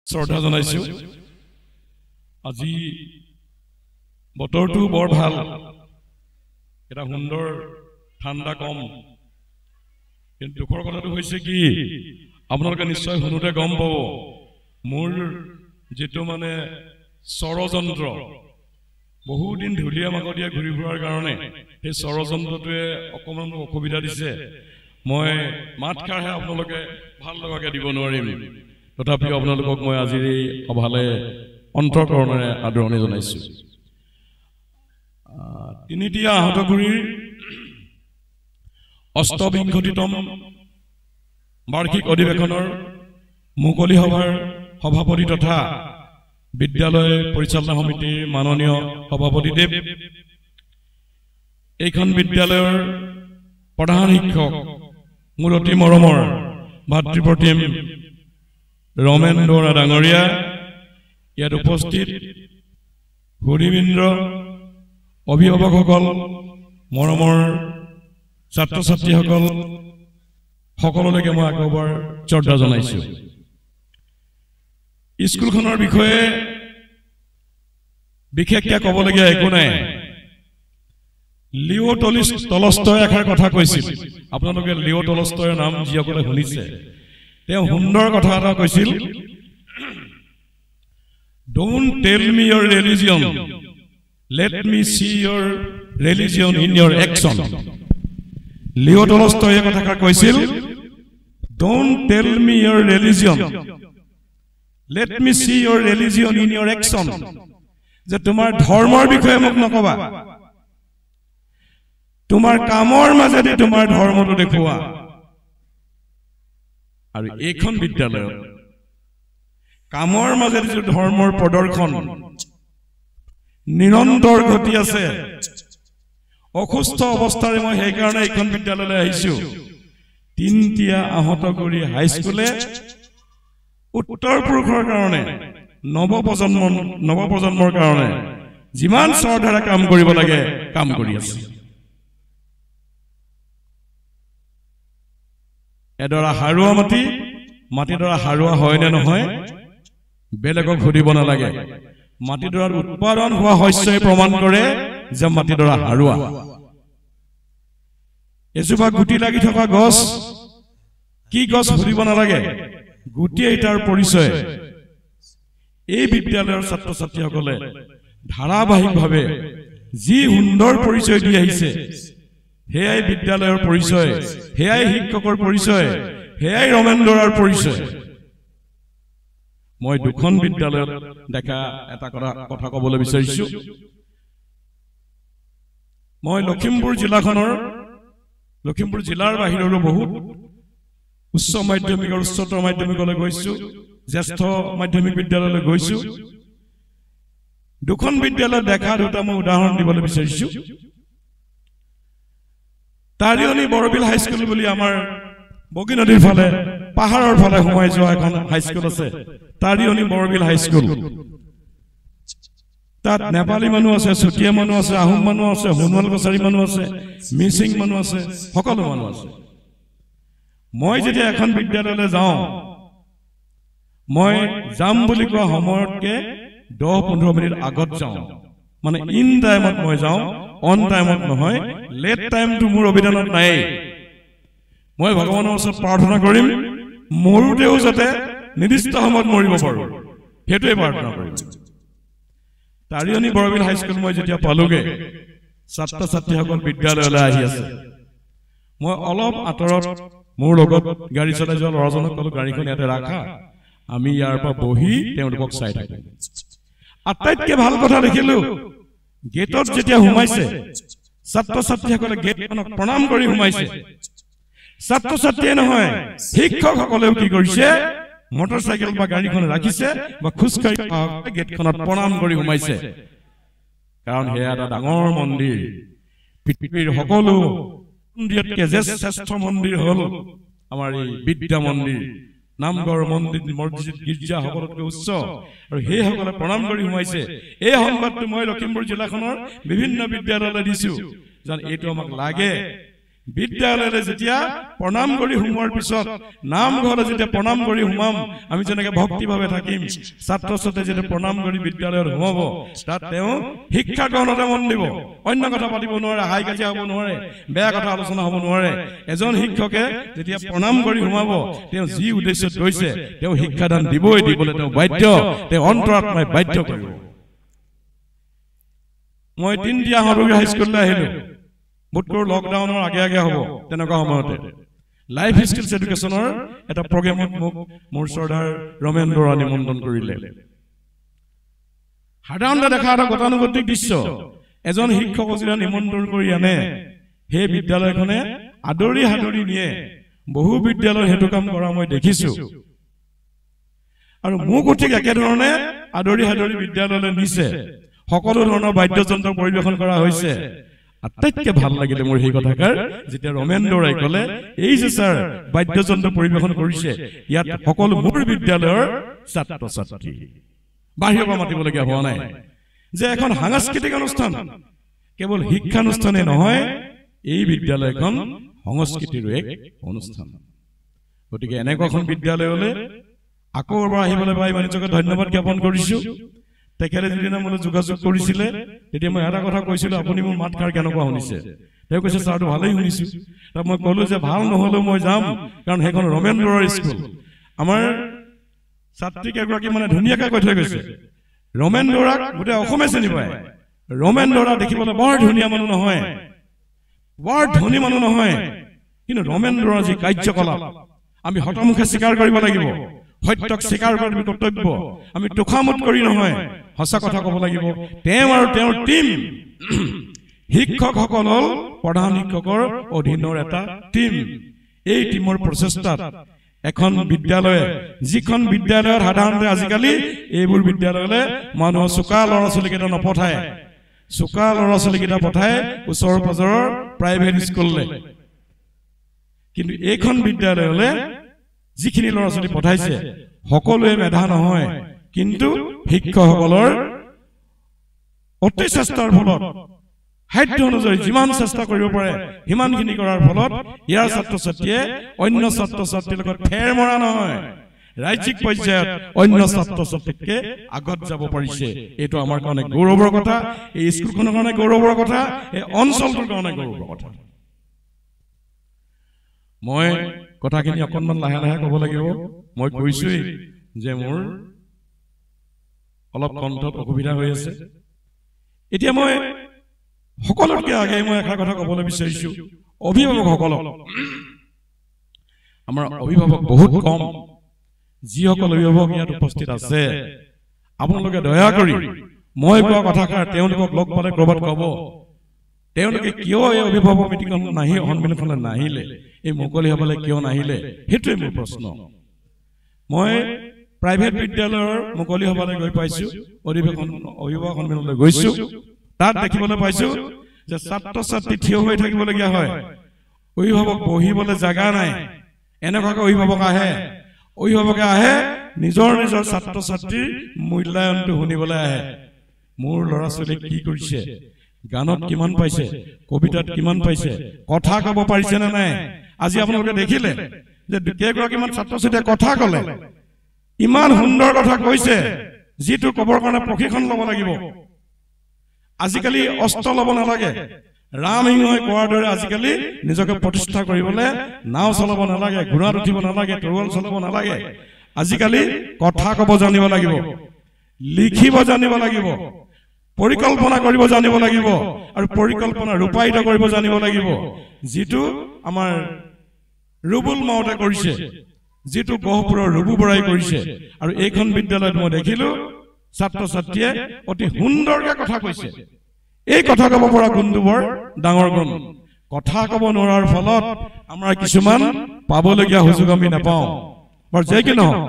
শ্ৰদ্ধা জনাইছো আজি বতৰটো বৰ ভাল এটা সুন্দৰ ঠাণ্ডা কম কিন্তু দুখৰ কথাটো হৈছে কি আপোনালোকে নিশ্চয় শুনোতে গম পাব মোৰ যেটো মানে ষড়যন্ত্ৰ বহু দিন ধুলিয়া মাগদিয়া ঘূৰি ফুৰাৰ কাৰণে এই ষড়যন্ত্ৰটোৱে অকমান অসুবিধা দিছে মই মাত খাৰহে আপোনালোকে ভাল লগাকে দিব নোৱাৰিম তথাপিও আপোনালোকক মই আজি অভালে অন্তৰকৰণেৰে আদৰণি জনাইছো তিনিটিয়া আহতগুৰিৰ অষ্টবিংশতিতম বাৰ্ষিক অধিৱেশনৰ মুকলি সভাৰ সভাপতি তথা বিদ্যালয় পৰিচালনা সমিতিৰ মাননীয় সভাপতিদেৱ এইখন বিদ্যালয়ৰ প্ৰধান শিক্ষক মোৰ অতি মৰমৰ ভাতৃপ্ৰতিম ৰমেন বৰা ডাঙৰীয়া ইয়াত উপস্থিত সুধীবৃন্দ অভিভাৱকসকল মৰমৰ ছাত্ৰ ছাত্ৰীসকল সকলোলৈকে মই আকবাৰ শ্ৰদ্ধা জনাইছো স্কুলখনৰ বিষয়ে বিশেষকৈ ক'বলগীয়া একো নাই লিও টলষ্টয় এষাৰ কথা কৈছিল আপোনালোকে লিও টলষ্টয়ৰ নাম যিসকলে শুনিছে তেওঁ সুন্দৰ কথা এটা কৈছিল Don't tell me your religion. Let me see your religion in your action. Leo টলষ্টয়ে কথা কৈছিল Don't tell me your religion. Let me see your religion in your action. যে তোমাৰ ধৰ্মৰ বিষয়ে মোক নকবা তোমাৰ কামৰ মাজেদি তোমাৰ ধৰ্মটো দেখুৱা আৰু এইখন বিদ্যালয়ত কামৰ মাজেদি যে ধৰ্মৰ প্ৰদৰ্শন নিৰন্তৰ গতি আছে অসুস্থ অৱস্থাৰে মই সেই কাৰণে এইখন বিদ্যালয়লৈ আহিছো তিনটিয়া আহতগুৰি হাইস্কুলে উত্তৰ পুৰুষৰ কাৰণে নৱপ্ৰজন্মৰ কাৰণে যিমান শ্ৰদ্ধাৰে কাম কৰিব লাগে কাম কৰি আছে এডৰা হাৰুৱা মাটিডৰা হাৰুৱা হয় নে নহয় বেলেগক সুধিব নালাগে মাটিডৰাৰ উৎপাদন হোৱা শস্যই প্ৰমাণ কৰে যে মাটিডৰা হাৰুৱা এজোপা গুটি লাগি থকা গছ কি গছ সুধিব নালাগে গুটি এটাৰ পৰিচয় এই বিদ্যালয়ৰ ছাত্ৰ ছাত্ৰীসকলে ধাৰাবাহিকভাৱে যি সুন্দৰ পৰিচয় দি আহিছে হেয়াই বিদ্যালয়ৰ পৰিচয় হেয়াই শিক্ষকৰ পৰিচয় হেয়াই ৰমেন বৰাৰ পৰিচয় মই দুখন বিদ্যালয়ত দেখা এটা কথা ক'বলৈ বিচাৰিছো মই লখিমপুৰ জিলাৰ বাহিৰৰো বহুত উচ্চ মাধ্যমিক আৰু উচ্চতৰ মাধ্যমিকলৈ গৈছো জ্যেষ্ঠ মাধ্যমিক বিদ্যালয়লৈ গৈছো দুখন বিদ্যালয় দেখা দুটা মই উদাহৰণ দিবলৈ বিচাৰিছো তাৰিয়নি বৰবিল হাইস্কুল বুলি আমাৰ বগী নদীৰ ফালে পাহাৰৰ ফালে সোমাই যোৱা এখন হাইস্কুল আছে তাৰিয়নি বৰবিল হাইস্কুল তাত নেপালী মানুহ আছে চুতীয়া মানুহ আছে আহোম মানুহ আছে সোণোৱাল কছাৰী মানুহ আছে মিচিং মানুহ আছে সকলো মানুহ আছে মই যেতিয়া এখন বিদ্যালয়লৈ যাওঁ মই যাম বুলি কোৱা সময়তকে 10-15 মিনিট আগত যাওঁ মানে ইন টাইমত মই যাওঁ অন টাইমত নহয় লেট টাইমটো মোৰ অভিধানত নাই মই ভগৱানৰ ওচৰত প্ৰাৰ্থনা কৰিম মৰুতেও যাতে নিৰ্দিষ্ট সময়ত মৰিব পাৰো হেতুৱে প্ৰাৰ্থনা কৰিম তাৰিয়নি বৰবিল হাইস্কুল মই যেতিয়া পালোগে ছাত্ৰ ছাত্ৰীসকল বিদ্যালয়লৈ আহি আছে মই অলপ আঁতৰত মোৰ লগত গাড়ী চলাই যোৱা ল'ৰাজনক ক'লো গাড়ীখন ইয়াতে ৰাখা আমি ইয়াৰ পৰা বহি তেওঁলোকক চাই থাকিম আটাইতকৈ ভাল কথা দেখিলো গেটত যেতিয়া সোমাইছে ছাত্ৰ ছাত্ৰীসকলে গেটখনক প্ৰণাম কৰি সোমাইছে ছাত্ৰ ছাত্ৰীয়ে নহয় শিক্ষকসকলেও কি কৰিছে মটৰচাইকেল বা গাড়ীখন ৰাখিছে বা খোজকাঢ়ি গেটখনত প্ৰণাম কৰি সোমাইছে কাৰণ সেয়া এটা ডাঙৰ মন্দিৰ পৃথিৱীৰ সকলো মন্দিৰতকৈ শ্ৰেষ্ঠ মন্দিৰ হ'ল আমাৰ এই বিদ্যা মন্দিৰ নামঘৰ মন্দিৰ মছজিদ গীৰ্জা সকলোতকৈ উচ্চ আৰু সেইসকলে প্ৰণাম কৰি সোমাইছে এই সংবাদটো মই লখিমপুৰ জিলাখনৰ বিভিন্ন বিদ্যালয়লৈ দিছো যেন এইটো আমাক লাগে বিদ্যালয়লৈ যেতিয়া প্ৰণাম কৰি সোমোৱাৰ পিছত নামঘৰলৈ যেতিয়া প্ৰণাম কৰি সোমাম আমি যেনেকৈ ভক্তিভাৱে থাকিম ছাত্ৰ ছাত্ৰীয়ে যেতিয়া প্ৰণাম কৰি বিদ্যালয়ত সোমাব তাত তেওঁ শিক্ষা গ্ৰহণতে মন দিব অন্য কথা পাতিব নোৱাৰে হাই কাজিয়া হ'ব নোৱাৰে বেয়া কথা আলোচনা হ'ব নোৱাৰে এজন শিক্ষকে যেতিয়া প্ৰণাম কৰি সোমাব তেওঁ যি উদ্দেশ্যত গৈছে তেওঁ শিক্ষাদান দিবই দিবলৈ তেওঁ বাধ্য তেওঁ অন্তৰাত্মাই বাধ্য কৰিব মই তিনিয়া হৰবি হাইস্কুললৈ আহিলোঁ বোধকৰো লকডাউনৰ আগে আগে হ'ব তেনেকুৱা সময়তে লাইফ স্কিলছ এডুকেশ্যনৰ এটা প্ৰগ্ৰেমত মোক মোৰ চৰ্দাৰ ৰমেন বৰা নিমন্ত্ৰণ কৰিলে সাধাৰণতে দেখা এটা গতানুগতিক দৃশ্য এজন শিক্ষক যেতিয়া নিমন্ত্ৰণ কৰি আনে সেই বিদ্যালয়খনে আদৰি হাদৰি নিয়ে বহু বিদ্যালয় সেইটো কাম কৰা মই দেখিছোঁ আৰু মোক ঠিক একেধৰণে আদৰি হাদৰি বিদ্যালয়লৈ নিছে সকলো ধৰণৰ বাদ্যযন্ত্ৰ পৰিৱেশন কৰা হৈছে আটাইতকৈ ভাল লাগিলে মোৰ সেই কথাষাৰ যেতিয়া ৰমেন বৰাই ক'লে এই যে ছাৰ বাদ্যযন্ত্ৰ পৰিৱেশন কৰিছে ইয়াত সকলো মোৰ বিদ্যালয়ৰ ছাত্ৰ ছাত্ৰী বাহিৰৰ পৰা মাতিবলগীয়া হোৱা নাই যে এখন সাংস্কৃতিক অনুষ্ঠান কেৱল শিক্ষানুষ্ঠানে নহয় এই বিদ্যালয়খন সংস্কৃতিৰো এক অনুষ্ঠান গতিকে এনেকুৱাখন বিদ্যালয়লৈ আকৌ এবাৰ আহিবলৈ পাই মই নিজকে ধন্যবাদ জ্ঞাপন কৰিছোঁ তেখেতে যিদিনা মোলৈ যোগাযোগ কৰিছিলে তেতিয়া মই এটা কথা কৈছিলোঁ আপুনি মোৰ মাতষাৰ কেনেকুৱা শুনিছে তেওঁ কৈছে ছাৰটো ভালেই শুনিছোঁ তাত মই ক'লোঁ যে ভাল নহ'লেও মই যাম কাৰণ সেইখন ৰমেন বৰাৰ স্কুল আমাৰ ছাত্ৰীকেইগৰাকী মানে ধুনীয়াকৈ কৈ থৈ গৈছে ৰমেন বৰাক গোটেই অসমে চিনি পায় ৰমেন বৰা দেখিবলৈ বৰ ধুনীয়া মানুহ নহয় বৰ ধনী মানুহ নহয় কিন্তু ৰমেন বৰাৰ যি কাৰ্যকলাপ আমি হতমুখে স্বীকাৰ কৰিব লাগিব সত্যক স্বীকাৰ কৰাৰ কৰ্তব্য আমি তোখামত কৰি নহয় সঁচা কথা ক'ব লাগিব তেওঁ আৰু তেওঁৰ টীম শিক্ষকসকল হ'ল প্ৰধান শিক্ষকৰ অধীনৰ এটা টীম এই টীমৰ প্ৰচেষ্টাত এখন বিদ্যালয়ে যিখন বিদ্যালয়ত সাধাৰণতে আজিকালি এইবোৰ বিদ্যালয়লৈ মানুহৰ চোকা ল'ৰা ছোৱালীকেইটা নপঠায় চোকা ল'ৰা ছোৱালীকেইটা পঠায় ওচৰ পাজৰৰ প্ৰাইভেট স্কুললৈ কিন্তু এইখন বিদ্যালয়লৈ যিখিনি ল'ৰা ছোৱালী পঠাইছে সকলোৱে মেধা নহয় কিন্তু শিক্ষকসকলৰ অতি চেষ্টাৰ ফলত সাধ্য অনুযায়ী যিমান চেষ্টা কৰিব পাৰে সিমানখিনি কৰাৰ ফলত ইয়াৰ ছাত্ৰ ছাত্ৰীয়ে অন্য ছাত্ৰ ছাত্ৰীৰ লগত ফেৰ মৰা নহয় ৰাজ্যিক পৰ্যায়ত অন্য ছাত্ৰ ছাত্ৰীতকে আগত যাব পাৰিছে এইটো আমাৰ কাৰণে গৌৰৱৰ কথা এই স্কুলখনৰ কাৰণে গৌৰৱৰ কথা এই অঞ্চলটোৰ কাৰণে গৌৰৱৰ কথা মই কথাখিনি অকণমান লাহে লাহে ক'ব লাগিব মই কৈছোৱেই যে মোৰ অলপ কণ্ঠত অসুবিধা হৈ আছে এতিয়া মই সকলোতকৈ আগে মই এটা কথা ক'বলৈ বিচাৰিছোঁ অভিভাৱকসকলক আমাৰ অভিভাৱক বহুত কম যিসকল অভিভাৱক ইয়াত উপস্থিত আছে আপোনালোকে দয়া কৰি মই কোৱা কথাষাৰ তেওঁলোকক লগ পালে ক'ৰবাত ক'ব তেওঁলোকে কিয় এই অভিভাৱক মিটিঙত সন্মিলনখনত নাহিলে এই মুকলি হ'বলৈ কিয় নাহিলে সেইটোৱে মোৰ প্ৰশ্ন মই প্ৰাইভেট বিদ্যালয়ৰ মুকলি সভালৈ গৈ পাইছোঁ অভিভাৱক সন্মিলনলৈ গৈছোঁ তাত দেখিবলৈ পাইছোঁ যে ছাত্ৰ ছাত্ৰী থিয় হৈ থাকিবলগীয়া হয় অভিভাৱক বহিবলৈ জাগা নাই এনেকুৱাকৈ অভিভাৱকে আহে নিজৰ নিজৰ ছাত্ৰ ছাত্ৰীৰ মূল্যায়নটো শুনিবলৈ আহে মোৰ ল'ৰা ছোৱালীক কি কৰিছে গানত কিমান পাইছে কবিতাত কিমান পাইছে কথা ক'ব পাৰিছে নে নাই আজি আপোনালোকে দেখিলে যে কেইগৰাকীমান ছাত্ৰ ছাত্ৰীয়ে কথা ক'লে ইমান সুন্দৰ কথা কৈছে যিটো ক'বৰ কাৰণে প্ৰশিক্ষণ ল'ব লাগিব আজিকালি অস্ত্ৰ ল'ব নালাগে ৰাম সিংহই কোৱাৰ দৰে আজিকালি নিজকে প্ৰতিষ্ঠা কৰিবলৈ নাও চলাব নালাগে ঘোঁৰাত উঠিব নালাগে তৰোৱাল চলাব নালাগে আজিকালি কথা ক'ব জানিব লাগিব লিখিব জানিব লাগিব পৰিকল্পনা কৰিব জানিব লাগিব আৰু পৰিকল্পনা ৰূপায়িত কৰিব জানিব লাগিব যিটো আমাৰ ৰুবুল মাউতে কৰিছে যিটো গহপুৰৰ ৰুবু বৰাই কৰিছে আৰু এইখন বিদ্যালয়ত মই দেখিলোঁ ছাত্ৰ ছাত্ৰীয়ে অতি সুন্দৰকৈ কথা কৈছে এই কথা ক'ব পৰা গুণটো বৰ ডাঙৰ গুণ কথা ক'ব নোৱাৰাৰ ফলত আমাৰ কিছুমান পাবলগীয়া সুযোগ আমি নাপাওঁ বাৰু যে কি নহওক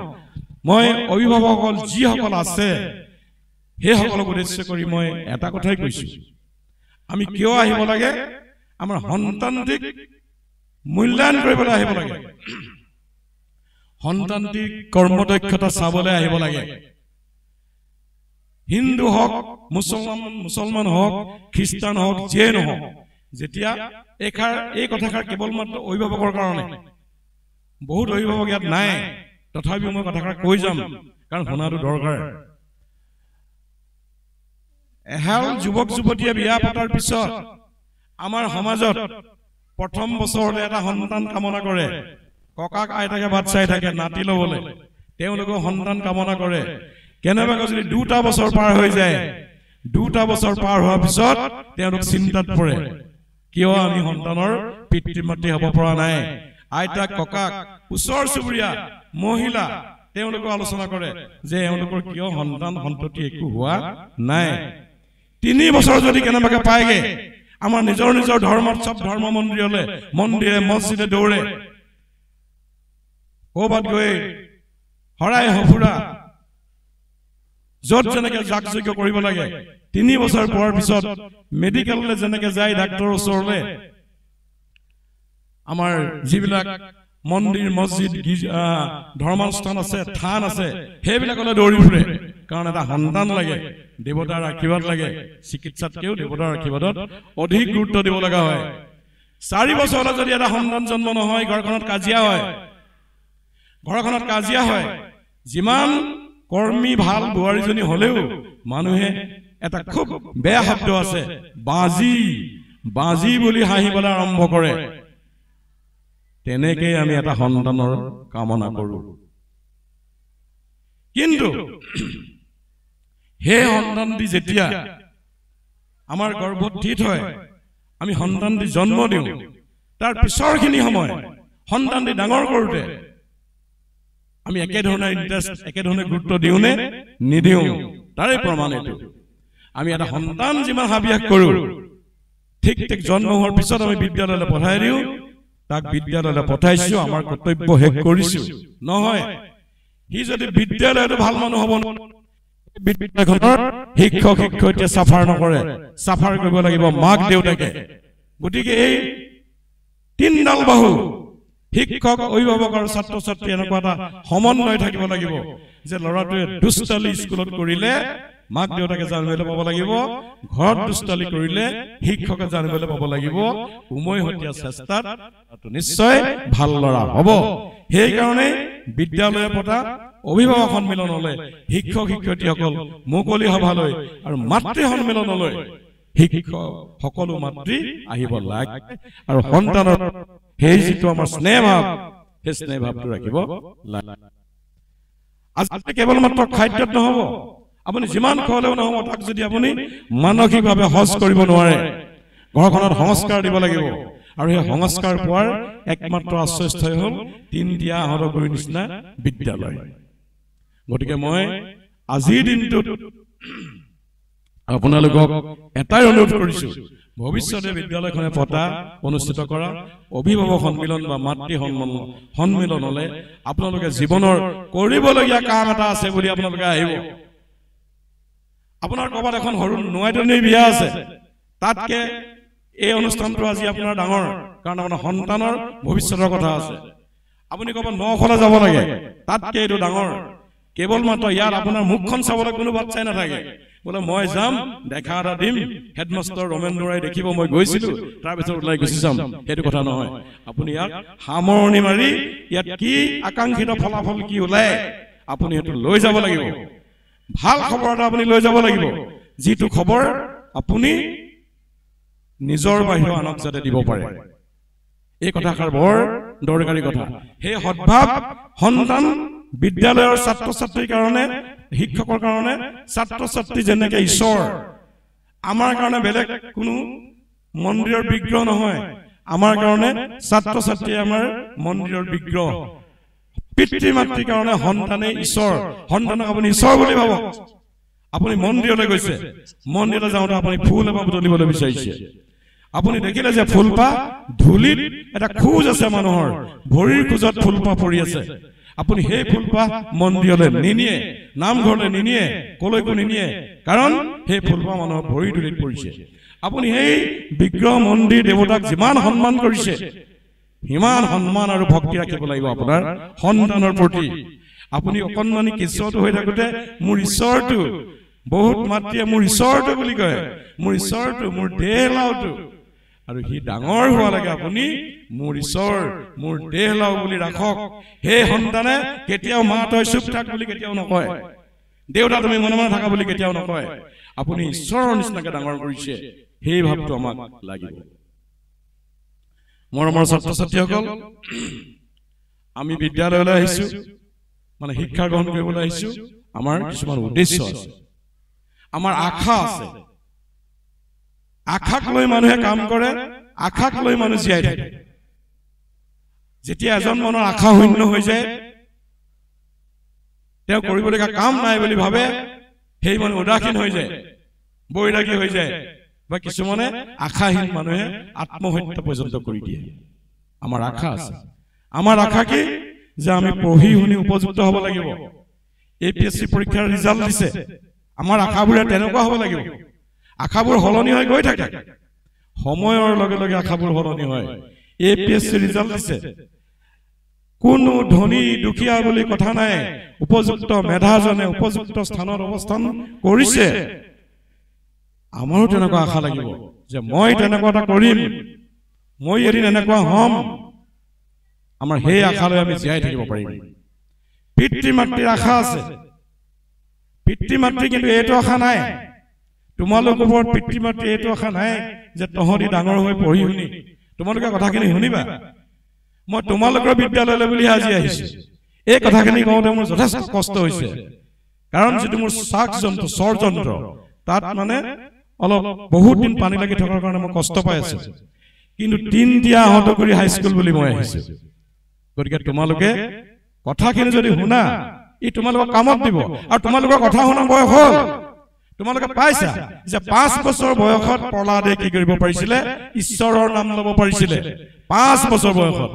মই অভিভাৱকসকল যিসকল আছে সেইসকলক উদ্দেশ্য কৰি মই এটা কথাই কৈছোঁ আমি কিয় আহিব লাগে আমাৰ সন্তানটিক মূল্যায়ন কৰিবলৈ আহিব লাগে সন্তানটিক কৰ্মদক্ষতা চাবলৈ আহিব লাগে হিন্দু হওক মুছলমান হওক খ্ৰীষ্টান হওক যিয়ে নহওক যেতিয়া এই কথাষাৰ কেৱল মাত্ৰ অভিভাৱকৰ কাৰণে, বহুত অভিভাৱক ইয়াত নাই, তথাপিও মই কথাষাৰ কৈ যাম কাৰণ শুনাটো দৰকাৰ। এহাল যুৱক যুৱতীয়ে বিয়া পতাৰ পিছত আমাৰ সমাজত প্ৰথম বছৰতে এটা সন্তান কামনা কৰে। ককাক আইতাকে বাট চাই থাকে নাতি ল'বলৈ, তেওঁলোকেও সন্তান কামনা কৰে। কেনেবাকৈ যদি 2টা বছৰ পাৰ হৈ যায়, 2টা বছৰ পাৰ হোৱাৰ পিছত তেওঁলোক চিন্তাত পৰে, কিয় আমি সন্তানৰ পিতৃ মাতৃ হ'ব পৰা নাই। আইতাক ককাক ওচৰ চুবুৰীয়া মহিলা তেওঁলোকে আলোচনা কৰে যে এওঁলোকৰ কিয় সন্তান সন্ততি একো হোৱা নাই। 3 বছৰ যদি কেনেবাকৈ পায়গে, আমাৰ নিজৰ নিজৰ ধৰ্মত চব ধৰ্ম মন্দিৰলৈ, মন্দিৰে মছজিদে দৌৰে, ক'ৰবাত গৈ হৰাই সফুৰা য'ত যেনেকে যাগযজ্ঞ কৰিব লাগে। 3 বছৰ পোৱাৰ পিছত মেডিকেললৈ যেনেকে যায় ডাক্তৰৰ ওচৰলৈ, আমাৰ যিবিলাক মন্দিৰ মছজিদ ধৰ্মস্থান আছে, থান আছে, সেইবিলাকলৈ দৌৰি ফুৰে। কাৰণ এটা সন্তান লাগে, দেৱতাৰ আশীৰ্বাদ লাগে। চিকিৎসাতকৈও দেৱতাৰ আশীৰ্বাদত অধিক গুৰুত্ব দিব লগা হয়। 4 বছৰলৈ যদি এটা সন্তান জন্ম নহয়, ঘৰখনত কাজিয়া হয়। ঘৰখনত কাজিয়া হয়। যিমান কৰ্মী ভাল বোৱাৰীজনী হলেও মানুহে এটা খুব বেয়া শব্দ আছে, বাজি বাজি বুলি হাঁহিবলৈ আৰম্ভ কৰে। তেনেকৈ আমি এটা সন্তানৰ কামনা কৰো। কিন্তু সেই সন্তানটি যেতিয়া আমাৰ গৰ্ভত থিত হয়, আমি সন্তানটি জন্ম দিওঁ, তাৰ পিছৰখিনি সময় সন্তানটি ডাঙৰ কৰোঁতে আমি একেধৰণে ইণ্টাৰেষ্ট, একেধৰণে গুৰুত্ব দিওঁনে নিদিওঁ, তাৰে প্ৰমাণ এইটো। আমি এটা সন্তান যিমান হাবিয়াস কৰোঁ, ঠিক ঠিক জন্ম হোৱাৰ পিছত আমি বিদ্যালয়লৈ পঠাই দিওঁ। তাক বিদ্যালয়লৈ পঠাইছো, আমাৰ কৰ্তব্য শেষ কৰিছো। নহয়, সি যদি বিদ্যালয়তো ভাল মানুহ হ'ব, বিদ্যালয়খনৰ শিক্ষক শিক্ষয়িত্ৰীয়ে চাফাৰ নকৰে, চাফাৰ কৰিব লাগিব মাক দেউতাকে। গতিকে এই 3ডাল বাহু শিক্ষক, অভিভাৱক আৰু ছাত্ৰ ছাত্ৰী এনেকুৱা এটা সমন্বয় থাকিব লাগিব যে ল'ৰাটোৱে দুষ্টালি স্কুলত কৰিলে মাক দেউতাকে জানিবলৈ পাব লাগিব, ঘৰত দুষ্টালি কৰিলে শিক্ষকে জানিবলৈ পাব লাগিব। উমৈহতীয়া চেষ্টাত নিশ্চয় ভাল ল'ৰা হ'ব। সেইকাৰণে বিদ্যালয়ে পতা অভিভাৱক সন্মিলনলৈ, শিক্ষক শিক্ষয়িত্ৰীসকল মুকলি সভালৈ আৰু মাতৃ সন্মিলনলৈ শিক্ষক সকলো মাতৃ আহিব লাগে। আৰু সন্তানৰ সেই যিটো আমাৰ স্নেহ ভাৱ, সেই স্নেহ ভাৱটো ৰাখিব লাগে। আজি কেৱল মাত্ৰ খাদ্যত নহ'ব, আপুনি যিমান খোৱালেও নহ'ব, তাক যদি আপুনি মানসিকভাৱে সজ কৰিব নোৱাৰে, ঘৰখনত সংস্কাৰ দিব লাগিব। আৰু সেই সংস্কাৰ পোৱাৰ একমাত্ৰ আশ্ৰয়স্থল হ'ল 3 দিয়া আহত গুৰুৰ নিচিনা বিদ্যালয়। গতিকে মই আজিৰ দিনটোত আপোনালোকক এটাই অনুৰোধ কৰিছো, ভৱিষ্যতে বিদ্যালয়খনে পতা অনুষ্ঠিত কৰা অভিভাৱক সন্মিলন বা মাতৃ সন্মিলনলৈ আপোনালোকে জীৱনৰ কৰিবলগীয়া কাম এটা আছে বুলি আপোনালোকে আহিব। আপোনাৰ ক'ৰবাত এখন সৰু নোৱাইতনীৰ বিয়া আছে, তাতকে এই অনুষ্ঠানটো আজি আপোনাৰ ডাঙৰ, কাৰণ আপোনাৰ সন্তানৰ ভৱিষ্যতৰ কথা আছে। আপুনি ক'ৰবাত 9খলৈ যাব লাগে, তাতকে এইটো ডাঙৰ। কেৱল মাত্ৰ ইয়াত আপোনাৰ মুখখন চাবলৈ কোনো বাট চাই নাথাকে, বোলে মই যাম, দেখা এটা দিম, হেডমাষ্টাৰ ৰমেন দুৰাই দেখিব মই গৈছিলো, তাৰপিছত ওলাই গুচি যাম, সেইটো কথা নহয়। আপুনি ইয়াত সামৰণি মাৰি ইয়াত কি আকাংক্ষিত ফলাফল কি ওলায় আপুনি সেইটো লৈ যাব লাগিব। ভাল খবৰ এটা আপুনি লৈ যাব লাগিব, যিটো খবৰ আপুনি নিজৰ বাহিৰৰ আনক যাতে দিব পাৰে। এই কথাষাৰ বৰ দৰকাৰী কথা। সেই সদ্ভাৱ সন্তান বিদ্যালয়ৰ ছাত্ৰ ছাত্ৰীৰ কাৰণে, শিক্ষকৰ কাৰণে ছাত্ৰ ছাত্ৰী যেনেকে ঈশ্বৰ, আমাৰ কাৰণে বেলেগ কোনো মন্দিৰৰ বিগ্ৰহ নহয়। আমাৰ কাৰণে ছাত্ৰ ছাত্ৰী আমাৰ মন্দিৰৰ বিগ্ৰহ। পিতৃ মাতৃৰ কাৰণে সন্তানে ঈশ্বৰ। সন্তানক আপুনি ঈশ্বৰ বুলি ভাবক। আপুনি মন্দিৰলৈ গৈছে, মন্দিৰলৈ যাওঁতে আপুনি ফুল এপাহ বুটলিবলৈ বিচাৰিছে, আপুনি দেখিলে যে ফুলপাহ ধূলিত এটা খোজ আছে, মানুহৰ ভৰিৰ খোজত ফুলপাহ পৰি আছে। আপুনি সেই ফুলপাহ মন্দিৰলৈ নিনিয়ে, নামঘৰলৈ নিনিয়ে, কলৈকো নিনিয়ে, কাৰণ সেই ফুলপাহ মানুহৰ ভৰি ধূলিত পৰিছে। আপুনি সেই বিগ্ৰহ মন্দিৰ দেৱতাক যিমান সন্মান কৰিছে, সিমান সন্মান আৰু ভক্তি ৰাখিব লাগিব আপোনাৰ সন্তানৰ প্ৰতি। আপুনি অকণমানি কেঁচুৱাটো হৈ থাকোঁতে মোৰ ঈশ্বৰটো, বহুত মাতৃয়ে মোৰ ঈশ্বৰটো বুলি কয়, মোৰ ঈশ্বৰটো, মোৰ দেহ লাওটো। আৰু সি ডাঙৰ হোৱা লাগে আপুনি মোৰ ঈশ্বৰ মোৰ দেহ লাও বুলি ৰাখক সেই সন্তানে কেতিয়াও মা তই চুপ থাক বুলি কেতিয়াও নকয় দেউতা তুমি মনে মনে থাকা বুলি কেতিয়াও নকয় আপুনি ঈশ্বৰৰ নিচিনাকে ডাঙৰ কৰিছে সেই ভাৱটো আমাক লাগিব মৰমৰ ছাত্ৰ ছাত্ৰীসকল আমি বিদ্যালয়লৈ আহিছো মানে শিক্ষা গ্ৰহণ কৰিবলৈ আহিছো আমাৰ কিছুমান উদ্দেশ্য আছে আমাৰ আশা আছে আশাক লৈ মানুহে কাম কৰে আশাক লৈ মানুহ জীয়াই থাকে যেতিয়া এজন মনৰ আশা শূন্য হৈ যায় তেওঁ কৰিবলগীয়া কাম নাই বুলি ভাবে সেই মানুহ উদাসীন হৈ যায় বৈৰাগী হৈ যায় বা কিছুমানে আশাহীন মানুহে আত্মহত্যা পৰ্যন্ত কৰি দিয়ে আমাৰ আশা আছে আমাৰ আশা কি যে আমি পঢ়ি শুনি উপযুক্ত হ'ব লাগিব এপিএসসি পৰীক্ষাৰ ৰিজাল্ট দিছে আমাৰ আশাবোৰ তেনেকুৱা হ'ব লাগিব আশাবোৰ হলনি হৈ গৈ থাকে সময়ৰ লগে লগে আশাবোৰ হলনি হয় এপিএসসি ৰিজাল্ট দিছে কোনো ধনী দুখীয়া বুলি কথা নাই উপযুক্ত মেধাজনে উপযুক্ত স্থানত অৱস্থান কৰিছে আমাৰো তেনেকুৱা আশা লাগিব যে মই তেনেকুৱা এটা কৰিম মই এদিন এনেকুৱা হ'ম আমাৰ সেই আশালৈ আমি জীয়াই থাকিব পাৰিম পিতৃ মাতৃৰ আশা আছে পিতৃ মাতৃ কিন্তু এইটো আশা নাই তোমালোকৰ ওপৰত পিতৃ মাতৃ এইটো আশা নাই যে তহঁতি ডাঙৰ হৈ পঢ়ি শুনি তোমালোকে কথাখিনি শুনিবা মই তোমালোকৰ বিদ্যালয়লৈ বুলি আজি আহিছো এই কথাখিনি কওঁতে মোৰ যথেষ্ট কষ্ট হৈছে কাৰণ যিটো মোৰ চাক যন্ত্ৰ স্বৰ যন্ত্ৰ তাত মানে অলপ বহুত দিন পানী লাগি থকাৰ কাৰণে মই কষ্ট পাই আছো কিন্তু তিন দিয়া আহত কৰি হাইস্কুল বুলি মই আহিছো গতিকে তোমালোকে কথাখিনি যদি শুনা ই তোমালোকক কামত দিব আৰু তোমালোকৰ কথা শুনা বয়স হ'ল তোমালোকে পাইছা যে 5 বছৰ বয়সত প্ৰহ্লাদে কি কৰিব পাৰিছিলে ঈশ্বৰৰ নাম ল'ব পাৰিছিলে 5 বছৰ বয়সত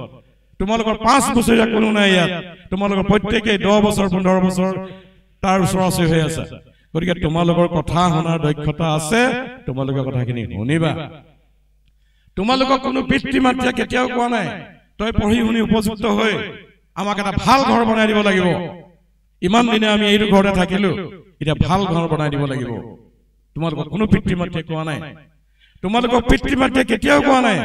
তোমালোকৰ 5 বছৰীয়া কোনো নাই ইয়াত তোমালোকৰ প্ৰত্যেককে 10 বছৰ 15 বছৰ তাৰ ওচৰা-ওচৰি হৈ আছে গতিকে তোমালোকৰ কথা শুনাৰ দক্ষতা আছে তোমালোকৰ কথাখিনি শুনিবা তোমালোকক কোনো পিতৃ মাতৃয়ে কেতিয়াও কোৱা নাই তই পঢ়ি শুনি উপযুক্ত হৈ আমাক এটা ভাল ঘৰ বনাই দিব লাগিব ইমান দিনে আমি এইটো ঘৰতে থাকিলো এটা ভাল ঘৰ বনাই দিব লাগিব তোমালোকক কোনো পিতৃ মাতৃয়ে কোৱা নাই তোমালোকক পিতৃ মাতৃয়ে কেতিয়াও কোৱা নাই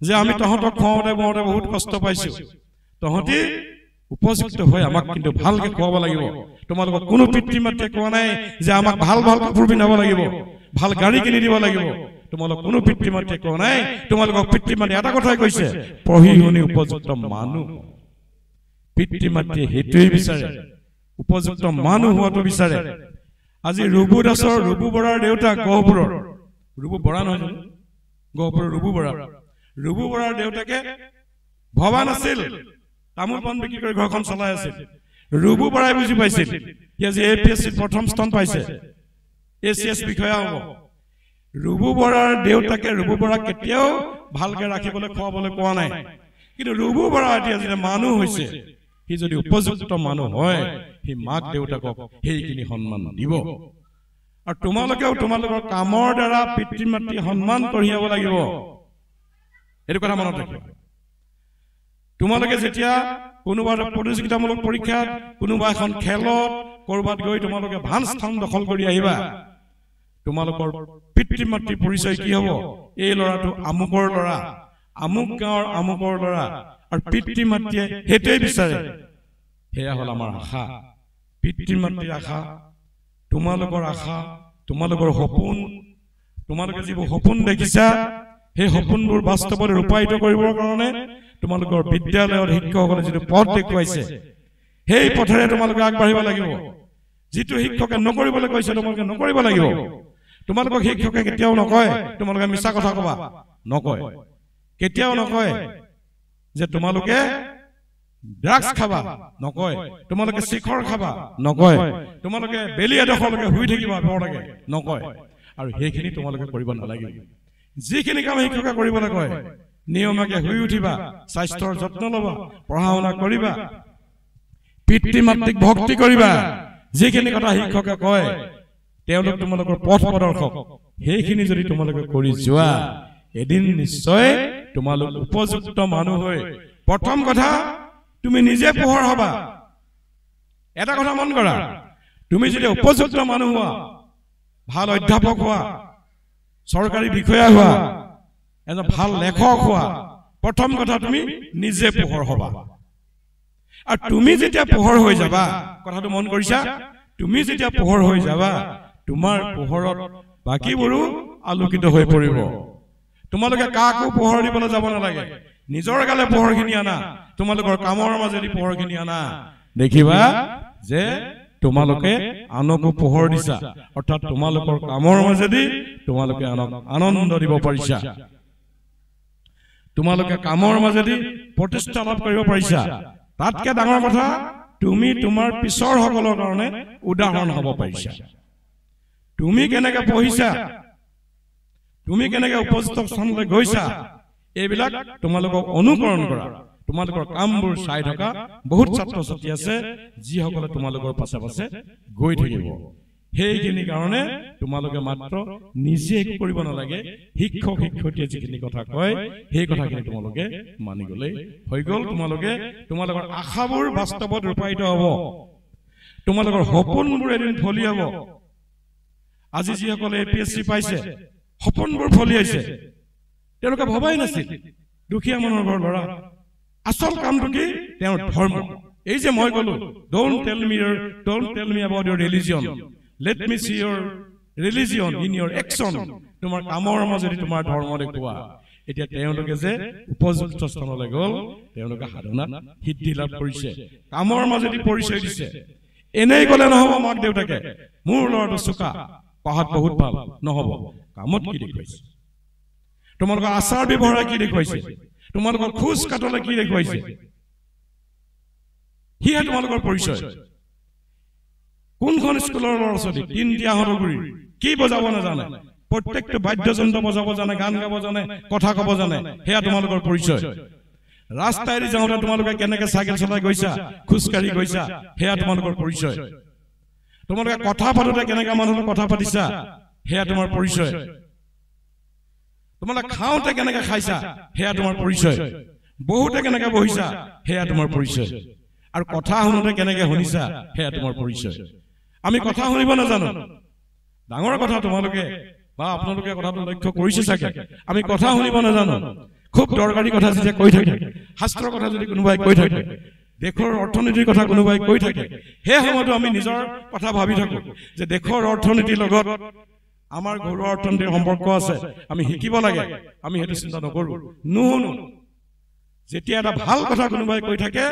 যে আমি তহঁতক খুৱাওঁতে বওঁতে বহুত কষ্ট পাইছো তহঁতি উপযুক্ত হৈ আমাক কিন্তু ভালকে খুৱাব লাগিব তোমালোকক কোনো পিতৃ মাতৃয়ে কোৱা নাই যে আমাক ভাল ভাল কাপোৰ পিন্ধাব লাগিব ভাল গাড়ী কিনি দিব লাগিব তোমালোক কোনো পিতৃ মাতৃয়ে কোৱা নাই তোমালোকক পিতৃ মাতৃয়ে এটা কথাই কৈছে পঢ়ি শুনি উপযুক্ত মানুহ পিতৃ মাতৃয়ে সেইটোৱেই বিচাৰে উপযুক্ত মানুহ হোৱাটো বিচাৰে আজি ৰঘু দাসৰ ৰঘু বৰাৰ দেউতাক গহপুৰৰ ৰঘু বৰা নহয় গহপুৰৰ ৰঘু বৰাৰ দেউতাকে ভবা নাছিল তামোল পাণ বিক্ৰী কৰি ঘৰখন চলাই আছিল ৰঘু বৰাই বুজি পাইছিল সি আজি এপিএসসিত প্ৰথম স্থান পাইছে এচিএস বিষয়া হ'ব ৰঘু বৰাৰ দেউতাকে ৰঘু বৰাক কেতিয়াও ভালকে ৰাখিবলৈ খুৱাবলৈ কোৱা নাই কিন্তু ৰঘু বৰা এতিয়া যেতিয়া মানুহ হৈছে সি যদি উপযুক্ত মানুহ হয় সি মাক দেউতাকক সেইখিনি সন্মান দিব আৰু তোমালোকেও তোমালোকৰ কামৰ দ্বাৰা পিতৃ মাতৃ সন্মান কঢ়িয়াব লাগিব এইটো কথা মনত ৰাখিবা তোমালোকে যেতিয়া কোনোবা প্ৰতিযোগিতামূলক পৰীক্ষাত কোনোবা এখন খেলত কৰবাত গৈ তোমালোকে ভাল স্থান দখল কৰি আহিবা তোমালোকৰ পিতৃ মাতৃ পৰিচয় কি হ'ব এই ল'ৰাটো আমুকৰ ল'ৰা আমুক গাঁৱৰ আমুকৰ ল'ৰা আৰু পিতৃ মাতৃয়ে সেইটোৱেই বিচাৰে সেয়া হ'ল আমাৰ আশা পিতৃ মাতৃৰ আশা তোমালোকৰ আশা তোমালোকৰ সপোন তোমালোকে যিবোৰ সপোন দেখিছা সেই সপোনবোৰ বাস্তৱত ৰূপায়িত কৰিবৰ কাৰণে তোমালোকৰ বিদ্যালয়ৰ শিক্ষকসকলে যিটো পথ দেখুৱাইছে সেই পথেৰে তোমালোকে আগবাঢ়িব লাগিব যিটো শিক্ষকে নকৰিবলৈ কৈছে তোমালোকে নকৰিব লাগিব তোমালোকক শিক্ষকে কেতিয়াও নকয় তোমালোকে মিছা কথা ক'বা নকয় কেতিয়াও নকয় যে তোমালোকে ড্ৰাগছ খাবা নকয় তোমালোকে শিখৰ খাবা নকয় তোমালোকে বেলি এডোখৰলৈকে শুই থাকিবা পৰলৈকে নকয় আৰু সেইখিনি তোমালোকে কৰিব নালাগে যিখিনি কাম শিক্ষকে কৰিবলৈ কয় নিয়মীয়াকৈ শুই উঠিবা স্বাস্থ্যৰ যত্ন ল'বা পঢ়া শুনা কৰিবা পিতৃ মাতৃক ভক্তি কৰিবা যিখিনি কথা শিক্ষকে কয় তেওঁলোক তোমালোকৰ পথ প্ৰদৰ্শক সেইখিনি যদি তোমালোকে কৰি যোৱা এদিন নিশ্চয় তোমালোক উপযুক্ত মানুহ হৈ প্ৰথম কথা তুমি নিজে পোহৰ হবা এটা কথা মন কৰা তুমি যদি উপযুক্ত মানুহ হোৱা ভাল অধ্যাপক হোৱা চৰকাৰী বিষয়া হোৱা এজন ভাল লেখক হোৱা প্ৰথম কথা তুমি নিজে পোহৰ হবা আৰু তুমি যেতিয়া পোহৰ হৈ যাবা কথাটো মন কৰিছা তুমি যেতিয়া পোহৰ হৈ যাবা তোমাৰ পোহৰত বাকিবোৰো আলোকিত হৈ পৰিব তোমালোকে কাকো পোহৰ দিবলৈ যাব নালাগে নিজৰ গালে পোহৰখিনি আনা তোমালোকৰ কামৰ মাজেদি পোহৰখিনি আনা দেখিবা যে তোমালোকে আনকো পোহৰ দিছা অৰ্থাৎ তোমালোকৰ কামৰ মাজেদি তোমালোকে আনক আনন্দ দিব পাৰিছা তোমালোকে কামৰ মাজেদি প্ৰতিষ্ঠা লাভ কৰিব পাৰিছা তাতকে ডাঙৰ কথা তুমি তোমাৰ পিছৰ সকলৰ কাৰণে উদাহৰণ হ'ব পাৰিছা তুমি কেনেকৈ পঢ়িছা তুমি কেনেকৈ উপস্থিত স্থানলৈ গৈছা এইবিলাক তোমালোকক অনুকৰণ কৰা তোমালোকৰ কামবোৰ চাই থকা বহুত ছাত্ৰ ছাত্ৰী আছে যিসকলে তোমালোকৰ পাছে পাছে গৈ থাকিব সেইখিনি কাৰণে তোমালোকে মাত্ৰ নিজে একো কৰিব নালাগে শিক্ষক শিক্ষয়িত্ৰীয়ে যিখিনি কথা কয় সেই কথাখিনি তোমালোকে মানি গ'লে হৈ গ'ল তোমালোকৰ আশাবোৰ বাস্তৱত ৰূপায়িত হ'ব তোমালোকৰ সপোনবোৰ এদিন ফলিয়াব আজি যিসকলে APSC পাইছে সপোনবোৰ ফলিয়াইছে তেওঁলোকে ভবাই নাছিল দুখীয়া মানুহৰ ঘৰৰ ল'ৰা আসল কামটো কি তেওঁৰ ধৰ্ম এই যে মই ক'লো don't tell me about your religion let me see your religion in your action তোমাৰ কামৰ মাজেদি তোমাৰ ধৰ্ম দেখুওৱা এতিয়া তেওঁলোকে যে উপযুক্ত স্থানলৈ গ'ল তেওঁলোকে সাধনাত সিদ্ধি লাভ কৰিছে কামৰ মাজেদি পৰিচয় দিছে এনেই গ'লে নহ'ব মাক দেউতাকে মোৰ ল'ৰাটো চোকা পঢ়াত বহুত ভাল নহ'ব কামত কি দেখুৱাইছে তোমালোকৰ আচাৰ ব্যৱহাৰ কি দেখুৱাইছে তোমালোকৰ খোজ কাটলে কি দেখুৱাইছে হিয়া তোমালোকৰ পৰিচয় কোনখন স্কুলৰ ল'ৰা ছোৱালী তিনটিয়া হৰগুৰি কি বজাব নাজানে প্ৰত্যেকটো বাদ্যযন্ত্ৰ বজাব জানে গান গাব জানে কথা ক'ব জানে হেয়া তোমালোকৰ পৰিচয় ৰাস্তাইদি যাওঁতে তোমালোকে কেনেকৈ চাইকেল চলাই গৈছা খোজকাঢ়ি গৈছা হেয়া তোমালোকৰ পৰিচয় তোমালোকে কথা পাতোতে কেনেকৈ মানুহৰ কথা পাতিছা হেয়া তোমাৰ পৰিচয় তোমালোকে খাওঁতে কেনেকৈ খাইছা হেয়া তোমাৰ পৰিচয় বহুতে কেনেকৈ বহিছা হেয়া তোমাৰ পৰিচয় আৰু কথা শুনোতে কেনেকৈ শুনিছা হেয়া তোমাৰ পৰিচয় আমি কথা শুনিব নাজানো ডাঙৰ কথা তোমালোকে বা আপোনালোকে কথাটো লক্ষ্য কৰিছে চাগে আমি কথা শুনিব নাজানো খুব দৰকাৰী কথা যেতিয়া কৈ থাকে শাস্ত্ৰৰ কথা যদি কোনোবাই কৈ থাকে দেশৰ অৰ্থনীতিৰ কথা কোনোবাই কৈ থাকে সেই সময়তো আমি নিজৰ কথা ভাবি থাকো যে দেশৰ অৰ্থনীতিৰ লগত আমাৰ ঘৰুৱা অৰ্থনীতিৰ সম্পৰ্ক আছে আমি শিকিব লাগে আমি সেইটো চিন্তা নকৰো নুশুনো যেতিয়া এটা ভাল কথা কোনোবাই কৈ থাকে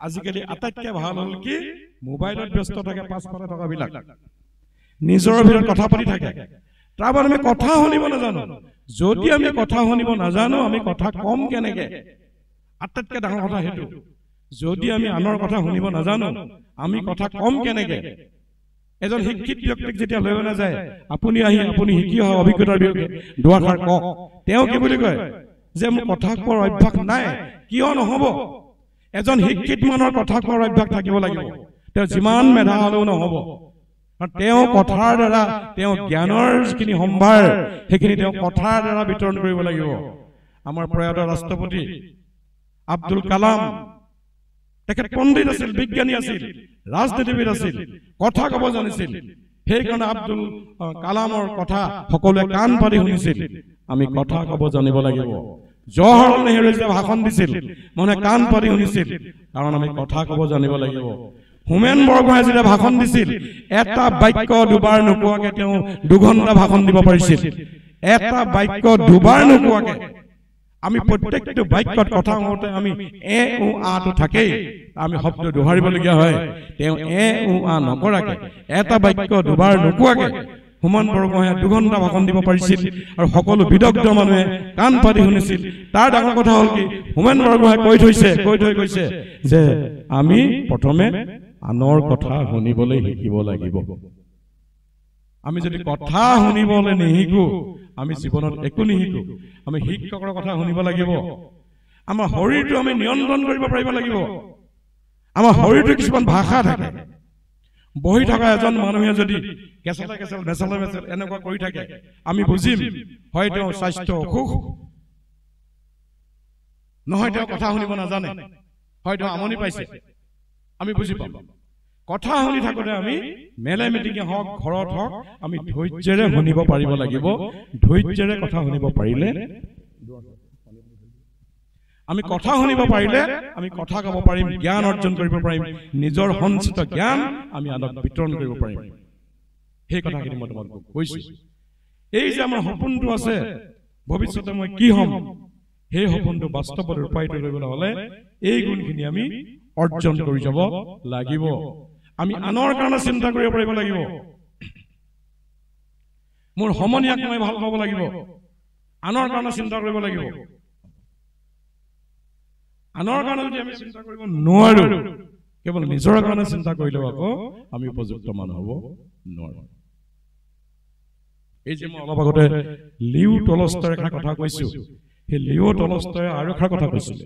আজিকালি আটাইতকৈ ভাল হ'ল কি মোবাইলত ব্যস্ত থাকে 500 টকাবিলাক নিজৰ ভিতৰত কথা পাতি থাকে তাৰবাৰ আমি কথা শুনিব নাজানো যদি আমি কথা শুনিব নাজানো আমি কথা কম কেনেকৈ আটাইতকৈ ডাঙৰ কথা সেইটো যদি আমি আনৰ কথা শুনিব নাজানো আমি কথা কম কেনেকৈ এজন শিক্ষিত ব্যক্তিক যেতিয়া লৈ নাযায় আপুনি শিকি অহা অভিজ্ঞতাৰ বিষয়ে দুআষাৰ কওক তেওঁ কি বুলি কয় যে মোৰ কথা কোৱাৰ অভ্যাস নাই কিয় নহ'ব এজন শিক্ষিত মানুহৰ কথা কোৱাৰ অভ্যাস থাকিব লাগিব তেওঁ যিমান মেধা হ'লেও নহ'ব তেওঁ কথাৰ দ্বাৰা তেওঁ জ্ঞানৰ যিখিনি সম্ভাৰ সেইখিনি তেওঁ কথাৰ দ্বাৰা বিতৰণ কৰিব লাগিব আমাৰ প্ৰয়াত ৰাষ্ট্ৰপতি আব্দুল কালাম তেখেত পণ্ডিত আছিল বিজ্ঞানী আছিল ৰাজনীতিবিদ আছিল কথা ক'ব জানিছিল সেইকাৰণে আব্দুল কালামৰ কথা সকলোৱে কাণ পাতি শুনিছিল আমি কথা ক'ব জানিব লাগিব জৱাহৰলাল নেহৰুৱে যেতিয়া ভাষণ দিছিল মানে কাণ পাতি শুনিছিল কাৰণ আমি কথা ক'ব জানিব লাগিব হোমেন বৰগোহাঁয়ে যেতিয়া ভাষণ দিছিল এটা বাক্য দুবাৰ নোকোৱাকৈ তেওঁ 2 ঘণ্টা ভাষণ দিব পাৰিছিল এটা বাক্য দুবাৰ নোকোৱাকৈ আমি প্ৰত্যেকটো বাক্যত কথা কওঁতে আমি এ উ আটো থাকেই আমি শব্দ দোহাৰিবলগীয়া হয় তেওঁ এ উ আ নকৰাকৈ এটা বাক্য দুবাৰ নোকোৱাকৈ হোমেন বৰগোহাঁয়ে 2 ঘণ্টা ভাষণ দিব পাৰিছিল আৰু সকলো বিদগ্ধ মানুহে কাণ পাতি শুনিছিল তাৰ ডাঙৰ কথা হ'ল কি হোমেন বৰগোহাঁয়ে কৈ থৈ গৈছে যে আমি প্ৰথমে আনৰ কথা শুনিবলৈ শিকিব লাগিব আমি যদি কথা শুনিবলৈ নিশিকো আমি জীৱনত একো নিশিকো আমি শিক্ষকৰ কথা শুনিব লাগিব আমাৰ শৰীৰটো আমি নিয়ন্ত্ৰণ কৰিব পাৰিব লাগিব আমাৰ শৰীৰটো কিছুমান ভাষা থাকে বহি থকা এজন মানুহে যদি কেঁচালে এনেকুৱা কৰি থাকে আমি বুজিম হয় তেওঁ স্বাস্থ্য অসুখ নহয় তেওঁ কথা শুনিব নাজানে হয় তেওঁ আমনি পাইছে আমি বুজি পাম কথা শুনি থাকোঁতে আমি মেলে মিটিঙে হওক ঘৰত হওক আমি ধৈৰ্য্যৰে শুনিব পাৰিব লাগিব ধৈৰ্য্যৰে কথা শুনিব পাৰিলে আমি কথা শুনিব পাৰিলে আমি কথা ক'ব পাৰিম, জ্ঞান অৰ্জন কৰিব পাৰিম, নিজৰ সঞ্চিত জ্ঞান আমি আনক বিতৰণ কৰিব পাৰিম। সেই কথাখিনি মই তোমালোকক কৈছোঁ। এই যে আমাৰ সপোনটো আছে ভৱিষ্যতে মই কি হ'ম, সেই সপোনটো বাস্তৱত ৰূপায়িত কৰিবলৈ হ'লে এই গুণখিনি আমি অৰ্জন কৰি যাব লাগিব। আমি আনৰ কাৰণে চিন্তা কৰিব পাৰিব লাগিব। মোৰ সমনীয়াক মই ভাল পাব লাগিব, আনৰ কাৰণে চিন্তা কৰিব লাগিব। আনৰ কাৰণে যদি আমি চিন্তা কৰিব নোৱাৰো, কেৱল নিজৰ কাৰণে চিন্তা কৰিলেও আকৌ আমি উপযুক্ত মানুহ হ'ব নোৱাৰো। এই যে মই অলপ আগতে লিও টলষ্টয়ৰ এটা কথা কৈছো, সেই লিও টলষ্টয়ে আৰু এটা কথা কৈছিলে,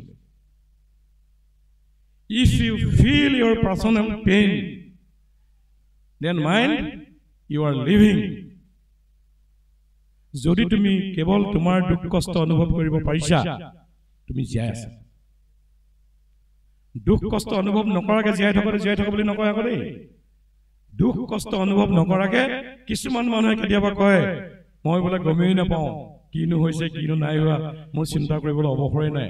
if you feel your personal pain, then mind you are living. যদি তুমি কেৱল তোমাৰ দুখ কষ্ট অনুভৱ কৰিব পাৰিছা, তুমি জীয়াই আছা। দুখ কষ্ট অনুভৱ নকৰাকে জীয়াই থকা বুলি নকয় আকৌ দেই। দুখ কষ্ট অনুভৱ নকৰাকে কিছুমান মানুহে কেতিয়াবা কয়, মই বোলে গমেই নাপাওঁ কিনো হৈছে কিনো নাই হোৱা, মোৰ চিন্তা কৰিবলৈ অৱসৰে নাই।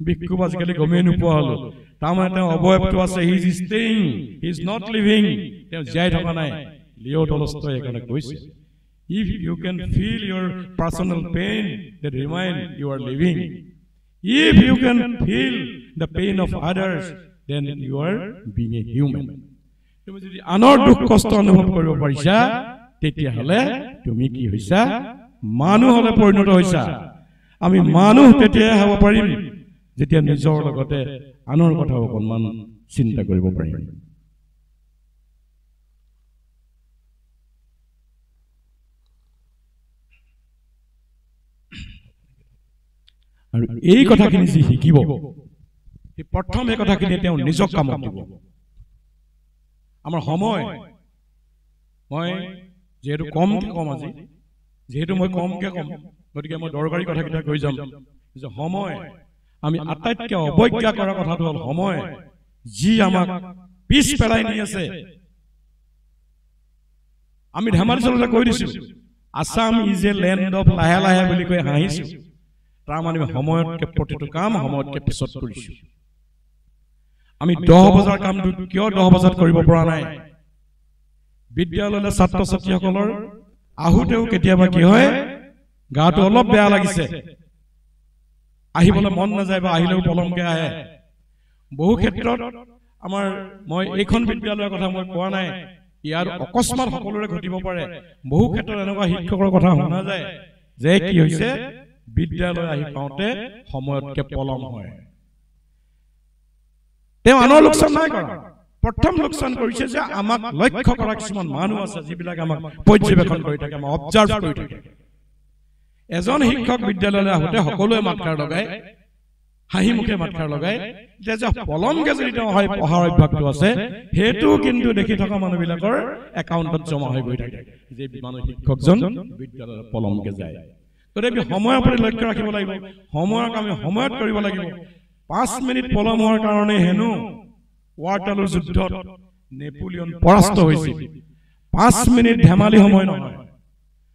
ভিক্ষুক আজিকালি গমেই নোপোৱা হলো, তাৰমানে তেওঁ অৱয়ৱটো আছে, he is staying, he is not living, তেওঁ জীয়াই থকা নাই। লিও টলষ্টয়ে সেইকাৰণে কৈছে, if you can feel your personal pain, that remind you are living. If you can feel the pain of others, then you are being a human. তুমি যদি আনৰ দুখ কষ্ট অনুভৱ কৰিব পাৰিছা, তেতিয়াহ'লে তুমি কি হৈছা? মানুহ হ'লে পৰিণত হৈছা। আমি মানুহ তেতিয়াহে হ'ব পাৰিম যেতিয়া নিজৰ লগতে আনৰ কথা অকণমান চিন্তা কৰিব পাৰিম। আৰু এই কথাখিনি যি শিকিব, সেই প্ৰথম এই কথাখিনি তেওঁ নিজক কামত দিব। আমাৰ সময়, মই যিহেতু কমকৈ কম আজি, গতিকে মই দৰকাৰী কথাকেইটা কৈ যাম যে সময়, আমি আটাইতকৈ অৱজ্ঞা কৰা কথাটো হ'ল সময়, যি আমাক পিছ পেলাই নি আছে। আমি ধেমালি চলতে কৈ দিছো, Assam is a land of লাহে লাহে বুলি কৈ হাঁহিছো। তাৰমানে সময়তকৈ প্ৰতিটো কাম সময়তকৈ পিছত কৰিছো। আমি 10 বজাৰ কামটো কিয় 10 বজাত কৰিব পৰা নাই? বিদ্যালয়লৈ ছাত্ৰ ছাত্ৰীসকলৰ আহোঁতেও কেতিয়াবা কি হয়, গাটো অলপ বেয়া লাগিছে, আহিবলৈ মন নাযায় বা আহিলেও পলমকৈ আহে। বহু ক্ষেত্ৰত মই এইখন বিদ্যালয়ৰ কথা মই কোৱা নাই, ইয়াৰ অকস্মাত সকলোৰে ঘটিব পাৰে। বহু ক্ষেত্ৰত এনেকুৱা শিক্ষকৰ কথা শুনা যায় যে কি হৈছে, বিদ্যালয় আহি পাওঁতে সময়তকৈ পলম হয়। তেওঁ আনৰ লোকচান নাই কৰা, প্ৰথম লোকচান কৰিছে যে আমাক লক্ষ্য কৰা কিছুমান মানুহ আছে, যিবিলাক আমাক পৰ্যবেক্ষণ কৰি থাকে, আমাক অবজাৰ্ভ কৰি থাকে। এজন শিক্ষক বিদ্যালয়লৈ আহোঁতে সকলোৱে মাতষাৰ লগায়, হাঁহি মুখে মাতষাৰ লগায়, যে পলমকে যদি তেওঁ হয় পঢ়াৰ অভ্যাসটো আছে, সেইটো কিন্তু দেখি থকা মানুহবিলাকৰ একাউণ্টত জমা হৈ গৈ থাকে যে মানুহ শিক্ষকজন বিদ্যালয়লৈ পলমকে যায়। গতিকে সময়ৰ প্ৰতি লক্ষ্য ৰাখিব লাগিব, সময়ক আমি সময়ত কৰিব লাগিব। 5 মিনিট পলম হোৱাৰ কাৰণে হেনো ৱাটাৰলুৰ যুদ্ধত নেপোলিয়ন পৰাস্ত হৈছিল। 5 মিনিট ধেমালি সময় নহয়।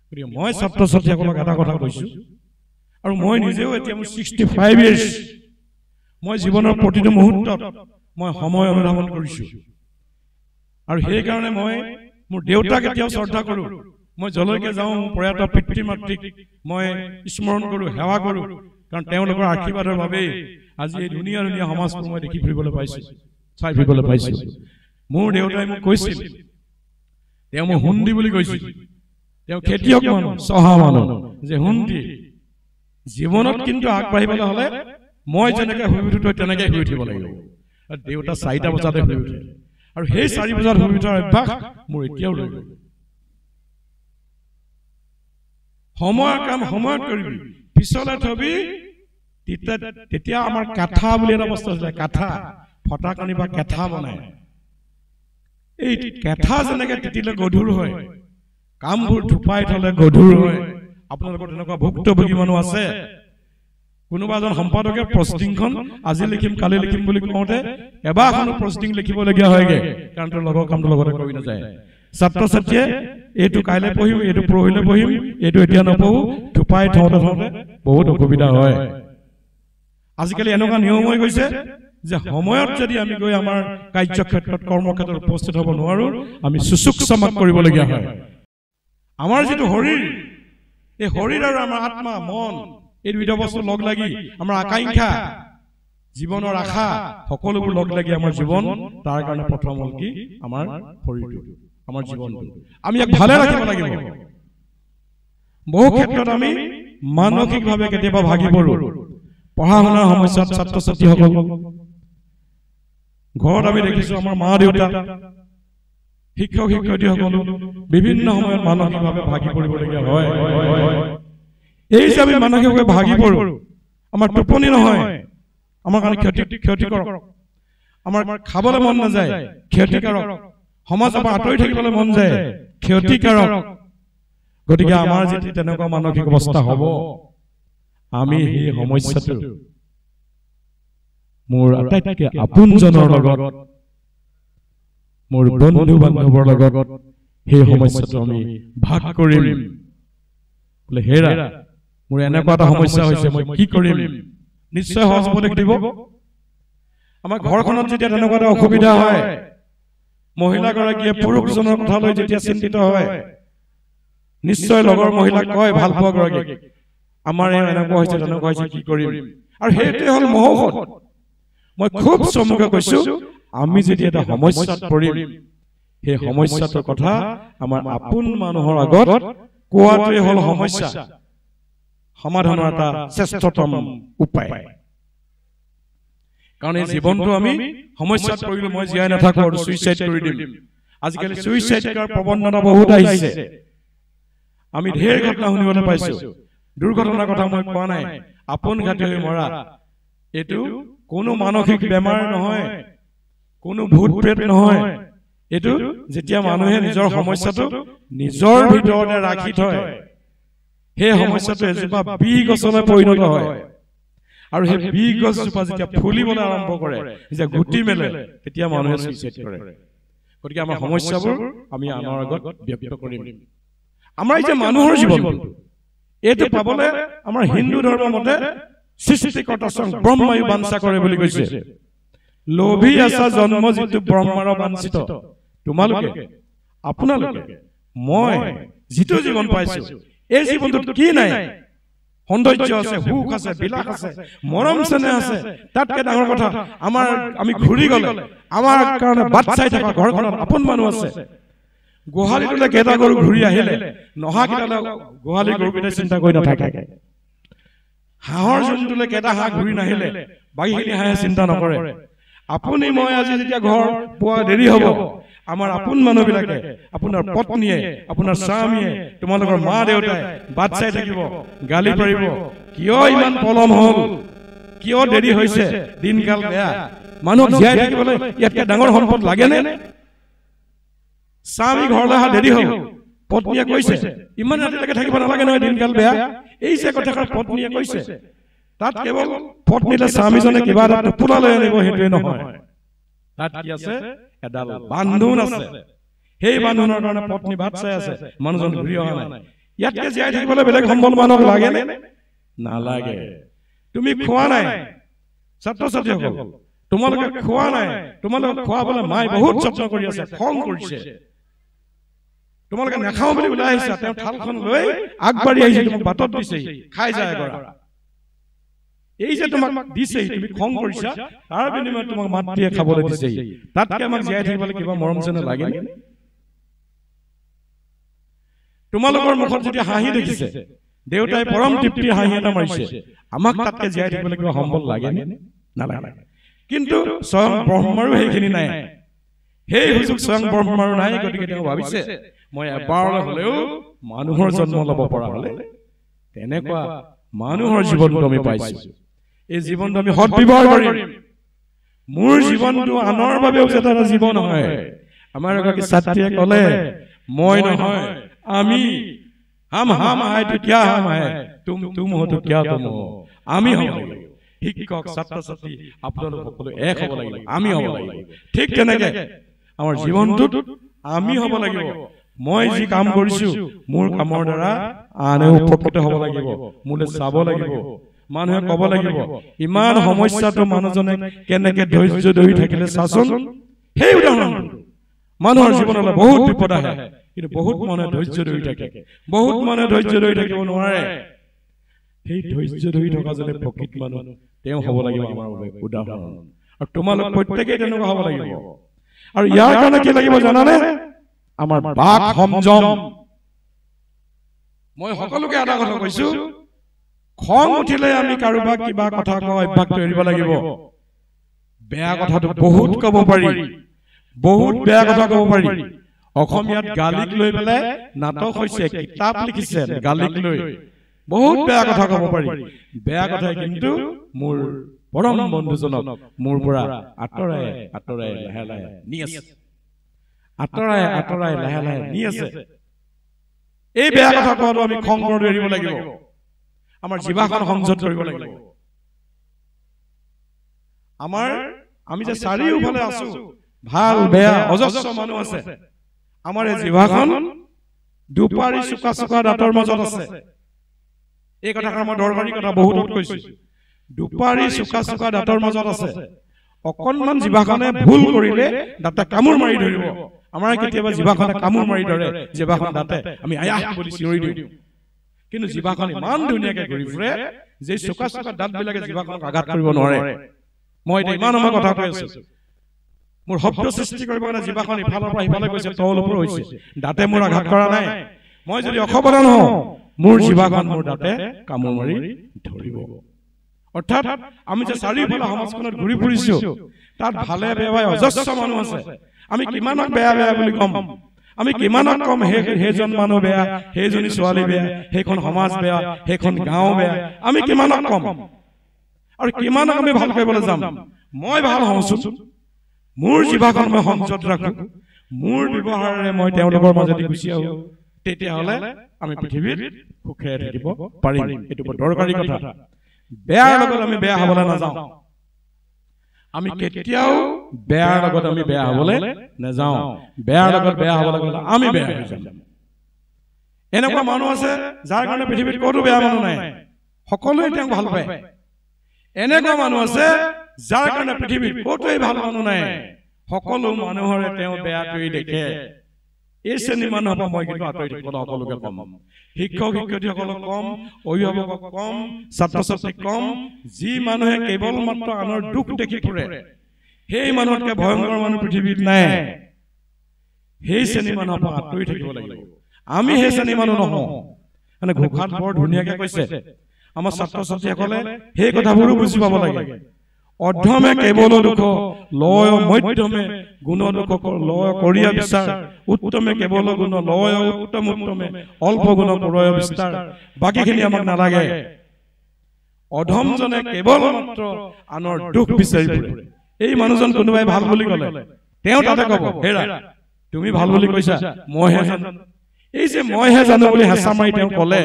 গতিকে মই ছাত্ৰ ছাত্ৰীসকলক এটা কথা কৈছো, আৰু মই নিজেও এতিয়া মোৰ 65 ইয়াৰ্ছ, মই জীৱনৰ প্ৰতিটো মুহূৰ্তত মই সময় অনুধাৱন কৰিছো। আৰু সেইকাৰণে মই মোৰ দেউতাক এতিয়াও শ্ৰদ্ধা কৰোঁ। মই যলৈকে যাওঁ প্ৰয়াত পিতৃ মাতৃক মই স্মৰণ কৰোঁ, সেৱা কৰোঁ, কাৰণ তেওঁলোকৰ আশীৰ্বাদৰ বাবেই আজি এই ধুনীয়া ধুনীয়া সমাজখন মই দেখি ফুৰিবলৈ পাইছোঁ, চাই ফুৰিবলৈ পাইছোঁ। মোৰ দেউতাই মোক কৈছিল, তেওঁ মোক হুন্দি বুলি কৈছিল, তেওঁ খেতিয়ক মানুহ, চহা মানুহ, যে হুন্দি জীৱনত কিন্তু আগবাঢ়িবলৈ হ'লে মই যেনেকৈ শুই উঠো তই তেনেকৈ শুই উঠিব লাগিব। দেউতা 4টা বজাতে শুই উঠে, আৰু সেই 4 বজাত শুই উঠাৰ অভ্যাস মোৰ এতিয়াও লৈ গ'ল। সময়ৰ কাম সময়ত কৰিবি, পিছলৈ থবি, তেতিয়া আমাৰ কাঠা বুলি এটা বস্তু আছিলে, কাঠা, ফটা কানি বা কেঠা বনায়। এই কেঠা যেনেকৈ তিতিলে গধুৰ হয়, কামবোৰ ধুপাই থলে গধুৰ হয়। আপোনালোকৰ তেনেকুৱা ভুক্তভোগী মানুহ আছে? কোনোবা এজন সম্পাদকে প্ৰচিডিংখন আজি লিখিম কালি লিখিম বুলি কওঁতে এবাৰখনো প্ৰচিডিং লিখিবলগীয়া হয়গে, কাৰণ তেওঁৰ লগৰ কামটো লগতে কৰি নাযায়। ছাত্ৰ ছাত্ৰীয়ে এইটো কাইলৈ পঢ়িম, এইটো পৰহিলৈ পঢ়িম, এইটো এতিয়া নপঢ়ো, ধুপাই থওঁতে বহুত অসুবিধা হয়। আজিকালি এনেকুৱা নিয়ম হৈ গৈছে যে সময়ত যদি আমি গৈ আমাৰ কাৰ্যক্ষেত্ৰত কৰ্মক্ষেত্ৰত উপস্থিত হ'ব নোৱাৰো আমি সুচুক চমক কৰিবলগীয়া হয় আমাৰ যিটো শৰীৰ এই শৰীৰ আৰু আমাৰ আত্মা মন এই দুইটা বস্তু লগ লাগি আমাৰ আকাংক্ষা জীৱনৰ আশা সকলোবোৰ লগ লাগি আমাৰ জীৱন তাৰ কাৰণে প্ৰথম হ'ল কি আমাৰ শৰীৰটো আমাৰ জীৱনটো আমি ইয়াক ভালে ৰাখিব লাগিব বহু ক্ষেত্ৰত আমি মানসিকভাৱে কেতিয়াবা ভাগি পৰো পঢ়া শুনাৰ সমস্যাত ছাত্ৰ ছাত্ৰীসকল ঘৰত আমি দেখিছো আমাৰ মা দেউতা শিক্ষক শিক্ষয়িত্ৰীসকল বিভিন্ন সময়ত মানসিকভাৱে ভাগি পৰিবলগীয়া হয় এই যে আমি মানসিকভাৱে ভাগি পৰো আমাৰ টোপনি নহয় আমাৰ কাৰণে ক্ষতিকাৰক আমাৰ খাবলৈ মন নাযায় ক্ষতিকাৰক সমাজৰ পৰা আঁতৰি থাকিবলৈ মন যায় ক্ষতিকাৰক গতিকে আমাৰ যেতিয়া তেনেকুৱা মানসিক অৱস্থা হ'ব আমি সেই সমস্যাটো মোৰ আটাইতকৈ আপোনজনৰ লগত মোৰ বন্ধু বান্ধৱৰ লগত সেই সমস্যাটো আমি ভাগ কৰিম বোলে হেৰা মোৰ এনেকুৱা এটা সমস্যা হৈছে মই কি কৰিম নিশ্চয় সহজ উপদেশ দিব আমাৰ ঘৰখনত যেতিয়া তেনেকুৱা এটা অসুবিধা হয় মহিলাগৰাকীয়ে পুৰুষজনৰ কথা লৈ যেতিয়া চিন্তিত হয় নিশ্চয় লগৰ মহিলাক কয় ভাল পোৱা গৰাকীক আমাৰ এনেকুৱা হৈছে তেনেকুৱা হৈছে কি কৰিম আৰু সেইটোৱে হ'ল মহৌষধ মই খুব চমুকৈ কৈছো আমি যেতিয়া এটা সমস্যাত পৰিম সেই সমস্যাটোৰ কথা আমাৰ আপোন মানুহৰ আগত কোৱাটোৱে হ'ল সমস্যা সমাধানৰ এটা শ্ৰেষ্ঠতম উপায় কাৰণ এই জীৱনটো আমি সমস্যাত পৰিলে মই জীয়াই নাথাকো আৰু সুইচাইড কৰি দিম আজিকালি সুইচাইড কৰাৰ প্ৰৱণতা বহুত আহিছে আমি ঢেৰ ঘটনা শুনিবলৈ পাইছো দুৰ্ঘটনাৰ কথা মই কোৱা নাই আপোন ঘাটি হৈ মৰা এইটো কোনো মানসিক বেমাৰ নহয় কোনো ভূত প্ৰেত নহয় এইটো যেতিয়া মানুহে নিজৰ সমস্যাটো নিজৰ ভিতৰতে ৰাখি থয় সেই সমস্যাটো এজোপা বি গছলৈ পৰিণত হয় আৰু সেই বি গছজোপা যেতিয়া ফুলিবলৈ আৰম্ভ কৰে যেতিয়া গুটি মেলে তেতিয়া মানুহে সুইচাইড কৰে গতিকে আমাৰ সমস্যাবোৰ আমি আনৰ আগত ব্যক্ত কৰিম আমাৰ এই যে মানুহৰ জীৱন এইটো পাবলৈ আমাৰ হিন্দু ধৰ্মৰ মতে সৃষ্টিকৰ্তা ব্ৰহ্মাই বাঞ্ছা কৰে বুলি কৈছে লোভী আছা জন্ম যিটো ব্ৰহ্মাৰ বাঞ্ছিত তোমালোকে আপোনালোকে মই যিটো জীৱন পাইছো এই জীৱনটোত কি নাই সৌন্দৰ্য আছে সুখ আছে বিলাস আছে মৰম চেনেহ আছে তাতকে ডাঙৰ কথা আমাৰ আমি ঘূৰি গলে আমাৰ কাৰণে বাট চাই থকা ঘৰখনত আপোন মানুহ আছে গোহালিটোলৈ কেইটা গৰু ঘূৰি আহিলে নহা কেইটালৈ গোহালি গৰুকেইটাই চিন্তা কৰি নাথাকে হাঁহৰ জন্তুলৈ কেইটা হাঁহ ঘূৰি নাহিলে বাকীখিনি হাঁহে চিন্তা নকৰে আপুনি মই আজি যেতিয়া ঘৰ পোৱা দেৰি হ'ব আমাৰ আপোন মানুহবিলাকে আপোনাৰ পত্নীয়ে আপোনাৰ স্বামীয়ে তোমালোকৰ মা দেউতাই বাট চাই থাকিব গালি পাৰিব কিয় ইমান পলম হ'ল কিয় দেৰি হৈছে দিনকাল বেয়া মানুহক জীয়াই থাকিবলৈ ইয়াতকৈ ডাঙৰ সম্পদ লাগেনে স্বামী ঘৰলৈ অহা দেৰি হ'ল পত্নীয়ে কৈছে ইমান ৰাতিলৈকে থাকিব নালাগে নহয় দিনকাল বেয়া এই যে কথাষাৰ পত্নীয়ে কৈছে তাত কেৱল পত্নীলে স্বামীজনে কিবা এটা টোপোলা লৈ আনিব সেইটোৱে নহয় তাত কি আছে এডাল বান্ধোন আছে সেই বান্ধোনৰ কাৰণে পত্নী বাট চাই আছে মানুহজন ঘূৰি অহা নাই ইয়াতকে জীয়াই থাকিবলৈ বেলেগ সম্বল মানুহক লাগেনে নালাগে তুমি খোৱা নাই ছাত্ৰ ছাত্ৰীসকল তোমালোকে খোৱা নাই তোমালোকক খোৱাবলৈ মায়ে বহুত যত্ন কৰি আছে খং কৰিছে তোমালোকে নাখাওঁ বুলি ওলাই আহিছা তেওঁ থালখন লৈ আগবাঢ়ি আহিছে তোমাক বাটত দিছে খাই যায় এগৰা এই যে তোমাক দিছে তুমি খং কৰিছা তাৰ বিনিময়ত তোমাক মাতৃয়ে খাবলৈ দিছে তাতকে আমাক জীয়াই থাকিবলৈ কিবা মৰম চেনেহ লাগে তোমালোকৰ মুখত যেতিয়া হাঁহি দেখিছে দেউতাই পৰম তৃপ্তিৰ হাঁহি এটা মাৰিছে আমাক তাতকে জীয়াই থাকিবলৈ কিবা সম্বল লাগে নালাগে কিন্তু স্বয়ং ব্ৰহ্মাৰো সেইখিনি নাই সেই সুযোগ স্বয়ং ব্ৰহ্মাৰো নাই গতিকে তেওঁ ভাবিছে মই এবাৰলৈ হ'লেও মানুহৰ জন্ম ল'ব পৰা হ'লে তেনেকুৱা মানুহৰ জীৱনটো আমি পাইছো এই জীৱনটো আমি সৎব্যৱহাৰ কৰিম মোৰ জীৱনটো আনৰ বাবেও যাতে এটা জীৱন হয় আমাৰ এগৰাকী ছাত্ৰীয়ে ক'লে মই নহয় আমি হাম আহে তো কিয়া হাম আহে তুম হো তো কিয়া তুম হো আমি হ'ব লাগিব শিক্ষক ছাত্ৰ ছাত্ৰী আপোনালোক সকলো এক হ'ব লাগিব আমি হ'ব লাগিব ঠিক তেনেকে আমাৰ জীৱনটোত আমি হ'ব লাগিব মই যি কাম কৰিছো মোৰ কামৰ দ্বাৰা আনে উপকৃত হ'ব লাগিব মোলে চাব লাগিব মানুহে ক'ব লাগিব ইমান সমস্যাটো মানুহজনে কেনেকে ধৈৰ্য ধৰি থাকিলে চাচোন সেই উদাহৰণ মানুহৰ জীৱনলৈ বহুত বিপদ আহে কিন্তু বহুত মানুহে ধৈৰ্য ধৰি থাকে বহুত মানুহে ধৈৰ্য ধৰি থাকিব নোৱাৰে সেই ধৈৰ্য ধৰি থকা যেনে প্ৰকৃত মানুহ তেওঁ হ'ব লাগিব আমাৰ বাবে উদাহৰণ আৰু তোমালোক প্ৰত্যেকেই তেনেকুৱা হ'ব লাগিব আৰু ইয়াৰ কাৰণে কি লাগিব জানানে আমাৰ বাক সংযম মই সকলোকে এটা কথা কৈছো খং উঠিলে আমি কাৰোবাক কিবা কথা কোৱা অভ্যাসটো এৰিব লাগিব বেয়া কথাটো বহুত ক'ব পাৰি বহুত বেয়া কথা ক'ব পাৰি অসমীয়াত গালিক লৈ পেলাই নাটক হৈছে কিতাপ লিখিছে গালিক লৈ বহুত বেয়া কথা ক'ব পাৰি বেয়া কথা কিন্তু মোৰ পৰম বন্ধুজনক মোৰ পৰা আঁতৰাই আঁতৰাই লাহে লাহে নি আছে আঁতৰাই আঁতৰাই লাহে লাহে নি আছে এই বেয়া কথা কোৱাটো আমি খং কৰি এৰিব লাগিব আমাৰ জিভাখন সংযত কৰিব লাগিব আমি যে চাৰিওফালে আছো ভাল বেয়া অজস্ৰ মানুহ আছে আমাৰ এই জিভাখন দুপাৰি চুকা চুকা দাঁতৰ মাজত আছে এই কথা আমাৰ দৰকাৰী কথা বহুত কৈছো দুপাৰি চুকা চুকা দাঁতৰ মাজত আছে অকণমান জিভাখনে ভুল কৰিলে দাঁতে কামোৰ মাৰি ধৰিব আমাৰ কেতিয়াবা জিভাখনে কামোৰ মাৰি ধৰে জিভাখন দাঁতে আমি আয়াহ বুলি চিঞৰি দিওঁ কিন্তু জিভাখন ইমান ধুনীয়াকে ঘূৰি ফুৰে যে চুকা চুকা দাঁতবিলাকে জিভাখনক আঘাত কৰিব নোৱাৰে মই ইমান সময় কথা কৈ আছো মোৰ শব্দ সৃষ্টি কৰিব কাৰণে জিভাখন ইফালৰ পৰা সিফালে গৈছে তল ওপৰ হৈছে দাঁতে মোৰ আঘাত কৰা নাই মই যদি অসাৱধান হওঁ মোৰ জিভাখন মোৰ দাঁতে কামোৰ মাৰি ধৰিব অৰ্থাৎ আমি যে চাৰিওফালে সমাজখনত ঘূৰি ফুৰিছো তাত ভালে বেয়া অজস্ৰ মানুহ আছে আমি কিমানক বেয়া বেয়া বুলি কম আমি কিমানক কম সেইজন মানুহ বেয়া সেইজনী ছোৱালী বেয়া সেইখন সমাজ বেয়া সেইখন গাঁও বেয়া আমি কিমানক কম আৰু কিমানক আমি ভাল কৰিবলৈ যাম মই ভাল হওঁচোন মোৰ জিভাখন মই সংযত ৰাখো মোৰ ব্যৱহাৰেৰে মই তেওঁলোকৰ মাজেদি গুচি আহো তেতিয়াহ'লে আমি পৃথিৱীত সুখে থাকিব পাৰিম এইটো বৰ দৰকাৰী কথা বেয়াৰ লগত আমি বেয়া হ'বলৈ নাযাওঁ আমি কেতিয়াও বেয়াৰ লগত আমি বেয়া হ'বলৈ নাযাওঁ বেয়াৰ লগত বেয়া হ'বলৈ গ'লে আমি বেয়া হৈ যাম এনেকুৱা মানুহ আছে যাৰ কাৰণে পৃথিৱীত ক'তো বেয়া মানুহ নাই সকলোৱে তেওঁক ভাল পায় এনেকুৱা মানুহ আছে যাৰ কাৰণে পৃথিৱীত ক'তোই ভাল মানুহ নাই সকলো মানুহৰে তেওঁ বেয়াটোৱে দেখে এই শ্ৰেণী মানুহৰ পৰা মই কিন্তু আঁতৰি থাকিবলৈ সকলোকে কম শিক্ষক শিক্ষয়িত্ৰীসকলক কম অভিভাৱকক কম ছাত্ৰ ছাত্ৰীক কম যি মানুহে কেৱল মাত্ৰ আনৰ দুখ দেখি ফুৰে সেই মানুহতকৈ ভয়ংকৰ মানুহ পৃথিৱীত নাই সেই শ্ৰেণী মানুহৰ পৰা আঁতৰি থাকিব লাগিব আমি সেই শ্ৰেণী মানুহ নহওঁ মানে ঘোষাত বৰ ধুনীয়াকে কৈছে আমাৰ ছাত্ৰ ছাত্ৰীসকলে সেই কথাবোৰো বুজি পাব লাগে অধ্যমে কেৱল দুখ লয় মধ্যমে গুণ দুখ লয় কৰিয়া বিচাৰ উত্তমে কেৱল গুণ লয় উত্তম উত্তমে অল্প গুণ কৰয় বিস্তাৰ বাকীখিনি আমাক নালাগে অধমজনে কেৱল মাত্ৰ আনৰ দুখ বিচাৰি ফুৰে এই মানুহজন কোনোবাই ভাল বুলি ক'লে তেওঁ তাতে ক'ব হেৰা তুমি ভাল বুলি কৈছা মইহে জানো এই যে মইহে জানো বুলি হেঁচা মাৰি তেওঁ ক'লে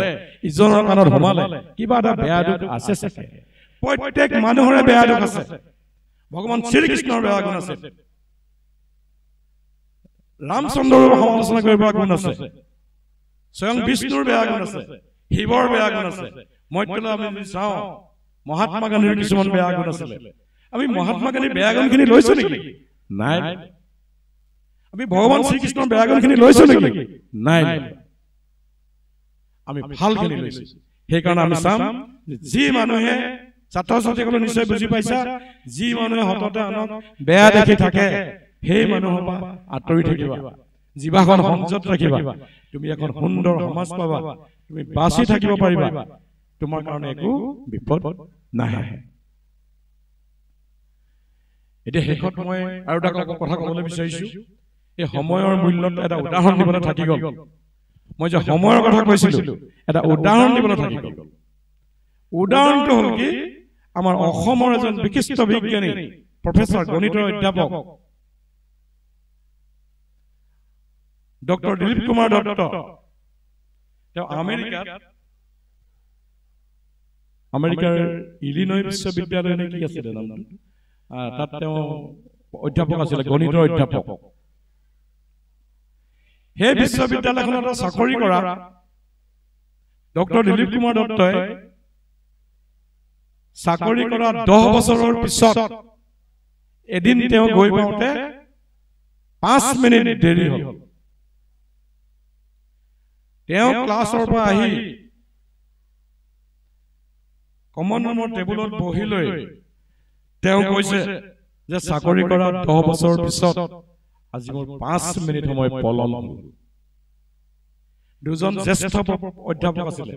ইজনৰ কাণত সোমালে কিবা এটা বেয়া দুখ আছে চাগে প্ৰত্যেক মানুহৰে বেয়া দুখ আছে ভগৱান শ্ৰীকৃষ্ণৰ বেয়া গুণ আছে ৰামচন্দ্ৰৰ সমালোচনা কৰিব পৰা গুণ আছে স্বয়ং বিষ্ণুৰ বেয়া গুণ আছে শিৱৰ বেয়া গুণ আছে মই আমি চাওঁ মহাত্মা গান্ধীৰ কিছুমান বেয়া গুণ আছিলে আমি মহাত্মা গান্ধীৰ বেয়া গুণখিনি লৈছো নেকি নাই আমি ভগৱান শ্ৰীকৃষ্ণৰ বেয়া গুণখিনি লৈছো নেকি নাই আমি ভালখিনি লৈছো সেইকাৰণে আমি চাম যি মানুহে ছাত্ৰ ছাত্ৰীসকলে নিশ্চয় বুজি পাইছা যি মানুহে হততে আনক বেয়া দেখি থাকে সেই মানুহৰ পৰা আঁতৰি থাকিবা জিভাখন সংযত ৰাখিবা তুমি এখন সুন্দৰ সমাজ পাবা তুমি বাচি থাকিব পাৰিবা তোমাৰ কাৰণে একো বিপদ নাহে এতিয়া শেষত মই আৰু এটা কথা ক'বলৈ বিচাৰিছো এই সময়ৰ মূল্যত এটা উদাহৰণ দিবলৈ থাকি গ'ল মই যে সময়ৰ কথা কৈছিলো এটা উদাহৰণ দিবলৈ থাকি গ'ল উদাহৰণটো হ'ল কি আমাৰ অসমৰ এজন বিশিষ্ট বিজ্ঞানী প্ৰফেচৰ গণিতৰ অধ্যাপক ডক্টৰ দিলীপ কুমাৰ দত্ত তেওঁ আমেৰিকাৰ ইলিনয় বিশ্ববিদ্যালয় নে কি আছিলে নামটো তাত তেওঁ অধ্যাপক আছিলে গণিতৰ অধ্যাপক সেই বিশ্ববিদ্যালয়খনত চাকৰি কৰা ডক্টৰ দিলীপ কুমাৰ দত্তই চাকৰি কৰা 10 বছৰৰ পিছত এদিন তেওঁ গৈ পাওঁতে 5 মিনিট দেৰি হ'ল তেওঁ ক্লাছৰ পৰা আহি কমন ৰুমৰ টেবুলত বহি লৈ তেওঁ কৈছে যে চাকৰি কৰা 10 বছৰৰ পিছত আজি মোৰ 5 মিনিট সময় পলম হ'ল দুজন জ্যেষ্ঠ অধ্যাপক আছিল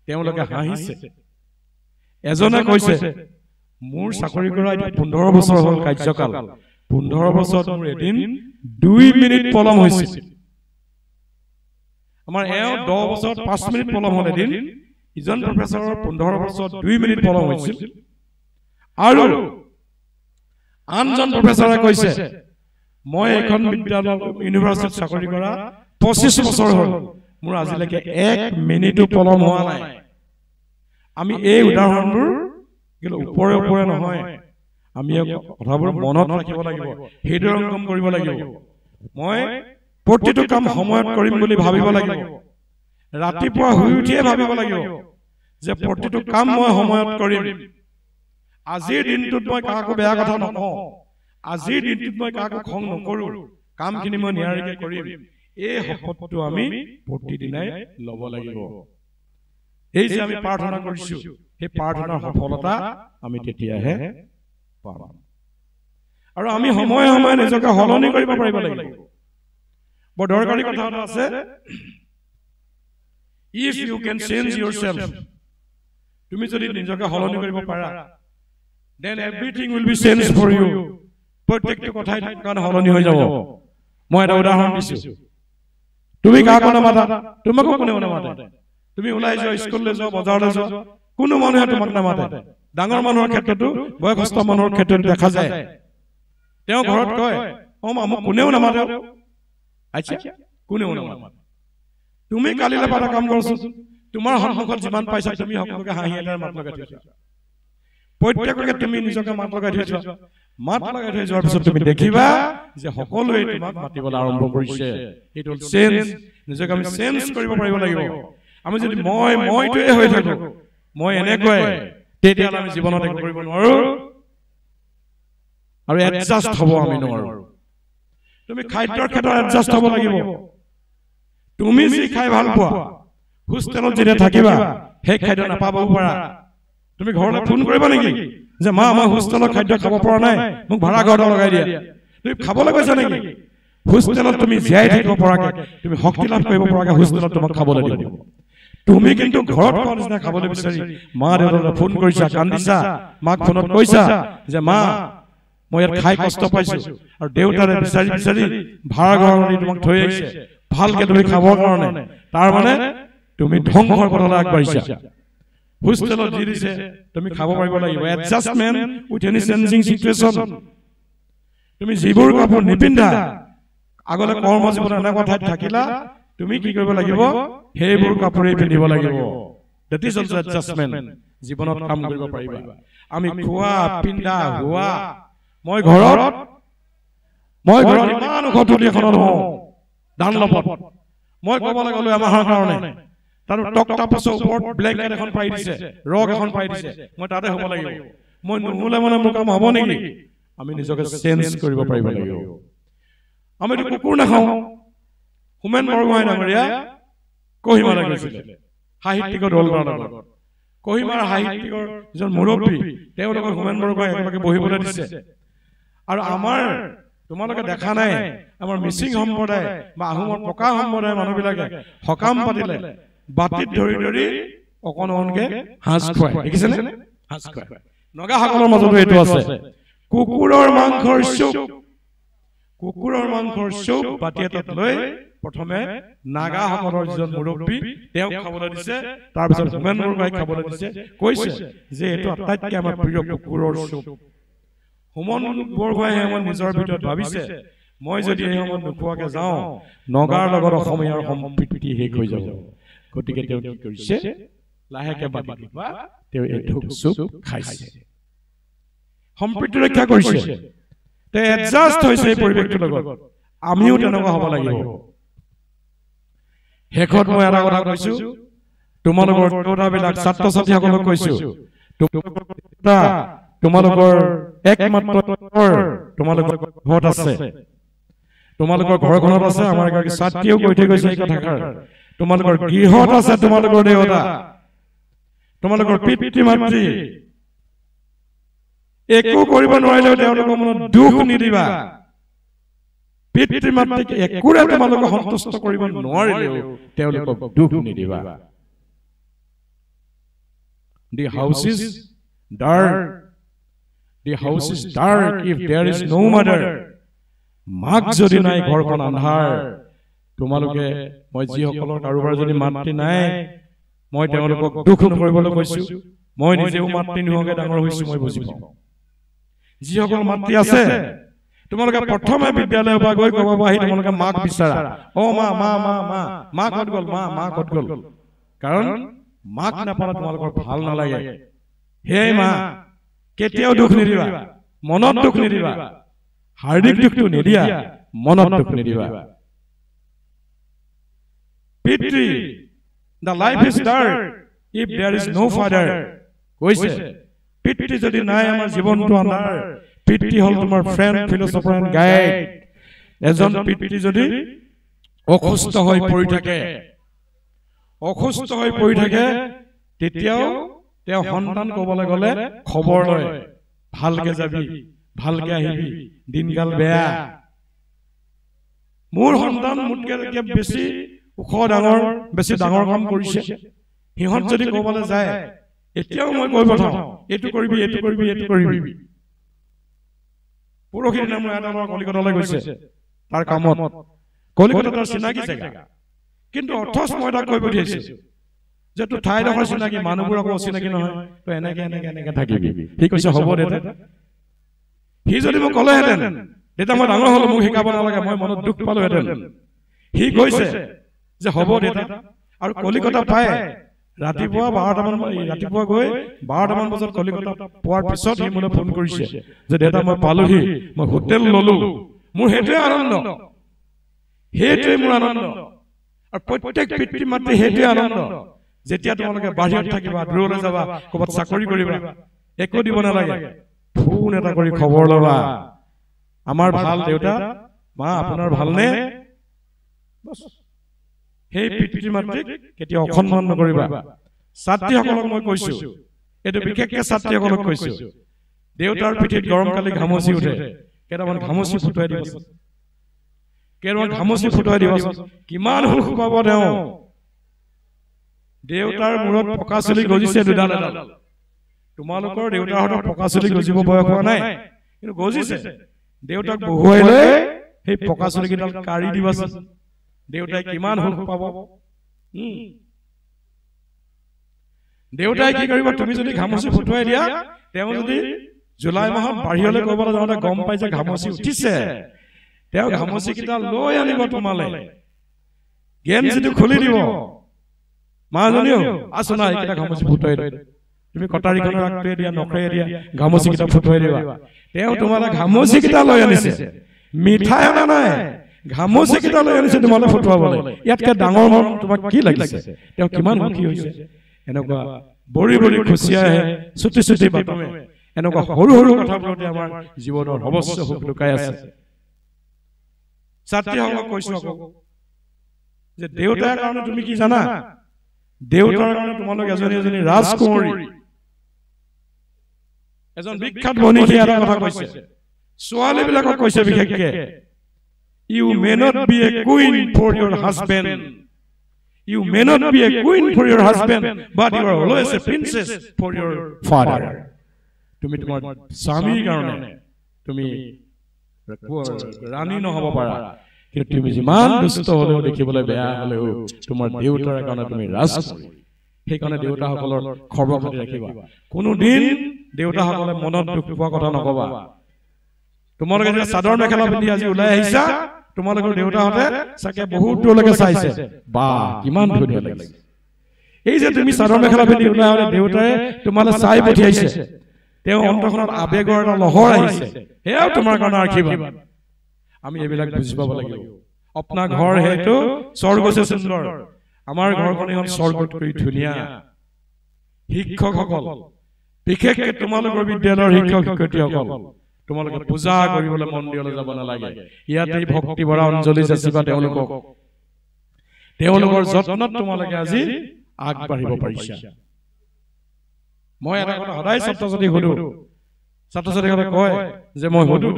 তেওঁলোকে হাঁহিছে এজনে কৈছে মোৰ চাকৰি কৰা 15 বছৰ হ'ল কাৰ্যকাল 15 বছৰত মোৰ এদিন 2 মিনিট পলম হৈছিল আমাৰ এওঁ 10 বছৰত 5 মিনিট পলম হ'ল এদিন ইজন প্ৰফেসৰৰ 15 বছৰত 2 মিনিট পলম হৈছিল আৰু আনজন প্ৰফেসৰে কৈছে মই এখন বিদ্যালয় ইউনিভাৰ্চিটিত চাকৰি কৰা 25 বছৰ হ'ল মোৰ আজিলৈকে 1 মিনিটো পলম হোৱা নাই আমি এই উদাহৰণবোৰ কিন্তু ওপৰে ওপৰে নহয় আমি কথাবোৰ মনত ৰাখিব লাগিব হৃদয়ৰ কাম কৰিব লাগিব মই প্ৰতিটো কাম সময়ত কৰিম বুলি ভাবিব লাগিব ৰাতিপুৱা শুই উঠিয়ে ভাবিব লাগিব যে প্ৰতিটো কাম মই সময়ত কৰিম আজিৰ দিনটোত মই কাকো বেয়া কথা নকওঁ আজিৰ দিনটোত মই কাকো খং নকৰো কামখিনি মই নিয়াৰিকৈ কৰিম এই শপতটো আমি প্ৰতিদিনাই ল'ব লাগিব এই যে আমি প্ৰাৰ্থনা কৰিছো সেই প্ৰাৰ্থনাৰ সফলতা আমি তেতিয়াহে পাম আৰু আমি সময়ে সময়ে নিজকে সলনি কৰিব পাৰিব লাগিব বৰ দৰকাৰী কথা এটা আছে if you can change yourself তুমি যদি নিজকে সলনি কৰিব পাৰা then everything will be changed for you প্ৰত্যেকটো কথাই কাৰণ সলনি হৈ যাব মই এটা উদাহৰণ দিছো তুমি কাকো নামাতা তোমাকো কোনেও নামাতে তুমি ওলাই যোৱা স্কুললৈ যোৱা বজাৰলৈ যোৱা কোনো মানুহে তোমাক নামাতে ডাঙৰ মানুহৰ ক্ষেত্ৰতো বয়সস্থ মানুহৰ ক্ষেত্ৰতো দেখা যায় তেওঁ ঘৰত কয় মোক কোনেও নামাতে আচ্ছা কোনেও নামাতে তুমি কালিলৈ এটা কাম কৰছো তোমাৰ সন্মুখত যিমান পাইছা তুমি সকলোকে হাঁহি এটাৰ মাত লগাই থৈছা প্ৰত্যেককে তুমি নিজকে মাত লগাই থৈছা মাত লগাই থৈ যোৱাৰ পিছত তুমি দেখিবা যে সকলোৱে তোমাক মাতিবলৈ আৰম্ভ কৰিছে ইট উইল চেঞ্জ নিজকে আমি চেঞ্জ কৰিব পাৰিব লাগিব আমি যদি মইটোৱে হৈ থাকো মই এনেকৈ তেতিয়াহ'লে আমি জীৱনত একো কৰিব নোৱাৰো আৰু এডজাষ্ট হ'ব আমি নোৱাৰো তুমি খাদ্যৰ ক্ষেত্ৰত এডজাষ্ট হ'ব লাগিব তুমি যি খাই ভাল পোৱা হোষ্টেলত যেতিয়া থাকিবা সেই খাদ্য নাপাবও পাৰা তুমি ঘৰলৈ ফোন কৰিবা নেকি যে মা মই হোষ্টেলৰ খাদ্য খাব পৰা নাই মোক ভাড়া ঘৰ লগাই দিয়া তুমি খাবলৈ গৈছা নেকি হোষ্টেলত তুমি জীয়াই থাকিব পৰাকে তুমি শক্তি লাভ কৰিব পৰাকে হোষ্টেলত তোমাক খাবলৈ দিব তুমি কিন্তু ঘৰত কোৱা নিচিনা খাবলৈ বিচাৰি মা দেউতালৈ ফোন কৰিছা কান্দিছা মাক ফোনত কৈছা যে মা মই ইয়াত খাই কষ্ট পাইছো আৰু দেউতাৰে বিচাৰি বিচাৰি ভাড়া ঘৰ আনি তোমাক থৈ আহিছে ভালকে তুমি খাবৰ কাৰণে তাৰ মানে তুমি ধ্বংসৰ পথলৈ আগবাঢ়িছা হোষ্টেলত দি দিছে তুমি খাব পাৰিব লাগিব adjustment with any changing situation তুমি যিবোৰ কাপোৰ নিপিন্ধা আগলৈ কৰ্ম জীৱনত এনেকুৱা ঠাইত থাকিলা তুমি কি কৰিব লাগিব সেইবোৰ কাপোৰেই পিন্ধিব লাগিব দ্যাট ইজ অলসো এডজাষ্টমেণ্ট জীৱনত কাম কৰিব পাৰিবা আমি খোৱা পিন্ধা হোৱা মই ঘৰত ইমান ঘটুলি এখনত হওঁ দানলপত মই ক'বলৈ গ'লো এমাহৰ কাৰণে তাৰ টকটা পছৰ ওপৰত ব্লেংকেট এখন পাই দিছে ৰগ এখন পাই দিছে মই তাতে হ'ব লাগিব মই নহ'লে মানে মোৰ কাম হ'ব নেকি আমি নিজকে চেঞ্জ কৰিব পাৰিব লাগিব আমিতো কুকুৰ নাখাওঁ হোমেন বৰগোহাঁই ডাঙৰীয়া কহিমালৈ গৈছিলে সাহিত্যিকৰ দলটোৰ লগত কহিমাৰ সাহিত্যিকৰ যিজন মুৰব্বী তেওঁলোকৰ হোমেন বৰগোহাঁই একেলগে বহিবলৈ দিছে আৰু আমাৰ তোমালোকে দেখা নাই আমাৰ মিচিং সম্প্ৰদায় বা আহোমৰ পকা সম্প্ৰদায়ৰ মানুহবিলাকে সকাম পাতিলে বাতিত ধৰি ধৰি অকণ অকণকে সাজ খুৱায় দেখিছেনে সাজ খুৱায় নগাসকলৰ মাজতো এইটো আছে কুকুৰৰ মাংসৰ চুপ বাতি এটাত লৈ প্ৰথমে নাগাসকলৰ যিজন মুৰব্বী তেওঁক খাবলৈ দিছে তাৰপিছত হোমেন বৰগোহাঁই খাবলৈ দিছে কৈছে যে এইটো আটাইতকৈ আমাৰ প্ৰিয় কুকুৰৰ চুপ হোমেন বৰগোহাঁই আমাৰ নিজৰ ভিতৰত ভাবিছে মই যদি এই সময়ত নোখোৱাকে যাওঁ নগাৰ লগত অসমীয়াৰ সম্প্ৰীতি শেষ হৈ যাব গতিকে তেওঁ কি কৰিছে লাহেকে বাতি তেওঁ এঢোক চুপ খাইছে সম্প্ৰীতি ৰক্ষা কৰিছে তেওঁ এডজাষ্ট হৈছে এই পৰিৱেশটোৰ লগত আমিও তেনেকুৱা হ'ব লাগিব শেষত মই এটা কথা কৈছো তোমালোকৰ শ্ৰোতাবিলাক ছাত্ৰ ছাত্ৰীসকলক কৈছো তোমালোকৰ একমাত্ৰ তোমালোকৰ ঘৰত আছে, তোমালোকৰ ঘৰখনত আছে। আমাৰ এগৰাকী ছাত্ৰীয়েও কৈ থৈ গৈছে এই কথাষাৰ, তোমালোকৰ গৃহত আছে তোমালোকৰ দেউতা, তোমালোকৰ পিতৃ মাতৃ। একো কৰিব নোৱাৰিলেও তেওঁলোকৰ মনত দুখ নিদিবা। পিতৃ মাতৃক একোৰে তোমালোকক সন্তুষ্ট কৰিব নোৱাৰিলেও তেওঁলোকক দুখ নিদিবা। The house is dark. The house is dark if there is no mother. মাক যদি নাই ঘৰখন আন্ধাৰ। তোমালোকে মই যিসকলৰ কাৰোবাৰ যদি মাতৃ নাই, মই তেওঁলোকক দুখ নকৰিবলৈ কৈছো। মই নিজেও মাতৃ নোহোৱাকৈ ডাঙৰ হৈছো, মই বুজি পাওঁ। যিসকল মাতৃ আছে, তোমালোকে প্ৰথমে বিদ্যালয়ৰ পৰা গৈ ক'ব আহি তোমালোকে মাক বিচাৰা, অ মা মা মা মা মা ক'ত গ'ল, মা মা ক'ত গ'ল। কাৰণ মাক নাপালে তোমালোকৰ ভাল নালাগে। হে মা, কেতিয়াও দুখ নিদিবা, মনত দুখ নিদিবা। শাৰীৰিক দুখটো নিদিয়া, মনত দুখ নিদিবা। পিতৃ, the life is dark if there is no father. কৈছে পিতৃ যদি নাই আমাৰ জীৱনটো আন্ধাৰ। পিতৃ হ'ল তোমাৰ ফ্ৰেণ্ড, ফিলচফাৰ এণ্ড গাইড। এজন পিতৃ যদি অসুস্থ হৈ পৰি থাকে, অসুস্থ হৈ পৰি থাকে, তেতিয়াও তেওঁ সন্তান ক'বলৈ গ'লে খবৰ লয়, ভালকে যাবি, ভালকে আহিবি, দিনকাল বেয়া। মোৰ সন্তান মোতকে বেছি ওখ ডাঙৰ, বেছি ডাঙৰ কাম কৰিছে, সিহঁত যদি ক'বলৈ যায়, এতিয়াও মই কৈ পঠাওঁ, এইটো কৰিবি, এইটো কৰিবি, এইটো কৰিবি। পৰহি দিনা মোৰ এটা ল'ৰা কলিকতালৈ গৈছে তাৰ কামত। কলিকতা তাৰ চিনাকি জেগা, কিন্তু অথচ মই তাক কৈ পঠিয়াইছো যে তোৰ ঠাইডোখৰ চিনাকি, মানুহবোৰ আকৌ অচিনাকি নহয়, তই এনেকে এনেকে এনেকে থাকিবি। সি কৈছে হ'ব দেউতা। সি যদি মোক ক'লেহেঁতেন, দেউতা মই ডাঙৰ হ'লো, মোক শিকাব নালাগে, মই মনত দুখ পালোহেঁতেন। সি কৈছে যে হ'ব দেউতা। আৰু কলিকতা পাই ৰাতিপুৱা 12টামান, ৰাতিপুৱা গৈ 12টামান বজাত কলিকতা পোৱাৰ পিছত সি মোলৈ ফোন কৰিছে যে দেউতা মই পালোহি, মই হোটেল ললো। মোৰ সেইটোৱে আনন্দ, সেইটোৱে মোৰ আনন্দ। আৰু প্ৰত্যেক পিতৃ মাতৃ সেইটোৱে আনন্দ। যেতিয়া তোমালোকে বাহিৰত থাকিবা, দূৰলৈ যাবা, ক'ৰবাত চাকৰি কৰিবা, একো দিব নালাগে, ফোন এটা কৰি খবৰ ল'বা, আমাৰ ভাল দেউতা, মা আপোনাৰ ভালনে। সেই পিতৃ মাতৃক কেতিয়াও অসন্মান নকৰিবা। ছাত্ৰীসকলক মই কৈছো, এইটো বিশেষকে ছাত্ৰীসকলক কৈছো, দেউতাৰ পিঠিত গৰম কালি ঘামচি উঠে, কেইটামান ঘামচি ফুটুৱাই দিবচোন, কেইটামান ঘামচি ফুটুৱাই দিবচোন। কিমান সুখ পাব তেওঁ। দেউতাৰ মূৰত পকা চুলি গজিছে দুডাল এডাল। তোমালোকৰ দেউতাহঁতৰ পকা চুলি গজিব বয়স হোৱা নাই, কিন্তু গজিছে। দেউতাক বহুৱাই লৈ সেই পকা চুলি কেইডাল কাঢ়ি দিবাচোন, দেউতাই কিমান সুখ পাব। দেউতাই কি কৰিব, তুমি যদি ঘামচি ফুটুৱাই দিয়া, তেওঁ যদি জুলাই মাহত বাহিৰলৈ কৰিবলৈ যাওঁতে গম পাই যে ঘামচি উঠিছে, তেওঁ ঘামচি কেইটা লৈ আনিব তোমালে, গেঞ্জিটো খুলি দিব। মাজনীও আছো না, এইকেইটা ঘামচি ফুটুৱাই দিয়া, তুমি কটাৰীখনৰ আগটোৱে দিয়া, নখৰে দিয়া, ঘামচি কেইটা ফুটুৱাই দিবা। তেওঁ তোমালে ঘামচি কেইটা লৈ আনিছে, মিঠাই অনা নাই, ঘামচি কেইটা লৈ আনিছে তোমালে ফুটুৱাবলৈ। ইয়াতকে ডাঙৰ মৰম তোমাক কি লাগিছে? তেওঁ কিমান সুখী হৈছে। এনেকুৱা বৰি বৰি খুচিয়াই আহে, চুটি চুটি বাটমে, এনেকুৱা সৰু সৰু কথাবোৰতে আমাৰ জীৱনৰ অৱশ্য সুখ লুকাই আছে। ছাত্ৰীসকলক কৈছো আকৌ যে দেউতাৰ কাৰণে তুমি কি জানা? দেউতাৰ কাৰণে তোমালোক এজনী এজনী ৰাজকুঁৱৰী। এজন বিখ্যাত মনীষীয়ে এটা কথা কৈছে, ছোৱালীবিলাকক কৈছে বিশেষকে, you may not be a queen for your husband, you may not be a queen for your husband, but you are always a princess for your father. তুমি তোমাৰ স্বামীৰ কাৰণে তুমি ৰাণী নহব পাৰা, কিন্তু তুমি যিমান দুষ্ট হলেও, দেখিবলৈ বেয়া হলেও, তোমাৰ দেউতাৰ কাৰণে তুমি ৰাজকুঁৱৰী। সেইকাৰণে দেউতাসকলৰ খবৰ খাতি ৰাখিবা। কোনোদিন দেউতাসকলে মনত দুখ পোৱা কথা নকবা। তোমালোকে যেতিয়া চাদৰ মেখেলা পিন্ধি আজি ওলাই আহিছা, তোমালোকৰ দেউতাহঁতে চাগে বহুত দূৰলৈকে চাইছে, বা কিমান ধুনীয়া লাগিছে। এই যে তুমি চাদৰ মেখেলা পিন্ধি ওলাই আহোঁতে দেউতাই তোমালৈ চাই পঠিয়াইছে, তেওঁ অন্তৰখনত আবেগৰ এটা লহৰ আহিছে, সেয়াও তোমাৰ কাৰণে আশীৰ্বাদ। আমি এইবিলাক বুজি পাব লাগিব। আপোনাৰ ঘৰ সেইটো স্বৰ্গ সে সুন্দৰ, আমাৰ ঘৰখন এখন স্বৰ্গতকৈ ধুনীয়া। শিক্ষকসকল, বিশেষকৈ তোমালোকৰ বিদ্যালয়ৰ শিক্ষক শিক্ষয়িত্ৰীসকল তোমালোকে পূজা কৰিবলৈ মন্দিৰলৈ যাব নালাগে ইয়াতে ভক্তি ভৰা অঞ্জলি যাচিবা তেওঁলোকৰ যত্নত তোমালোকে আজি আগবাঢ়িব পাৰিছা মই এটা কথা সদায় ছাত্ৰ-ছাত্ৰীক সোধো ছাত্ৰ-ছাত্ৰীসকলে কয় যে মই সোধো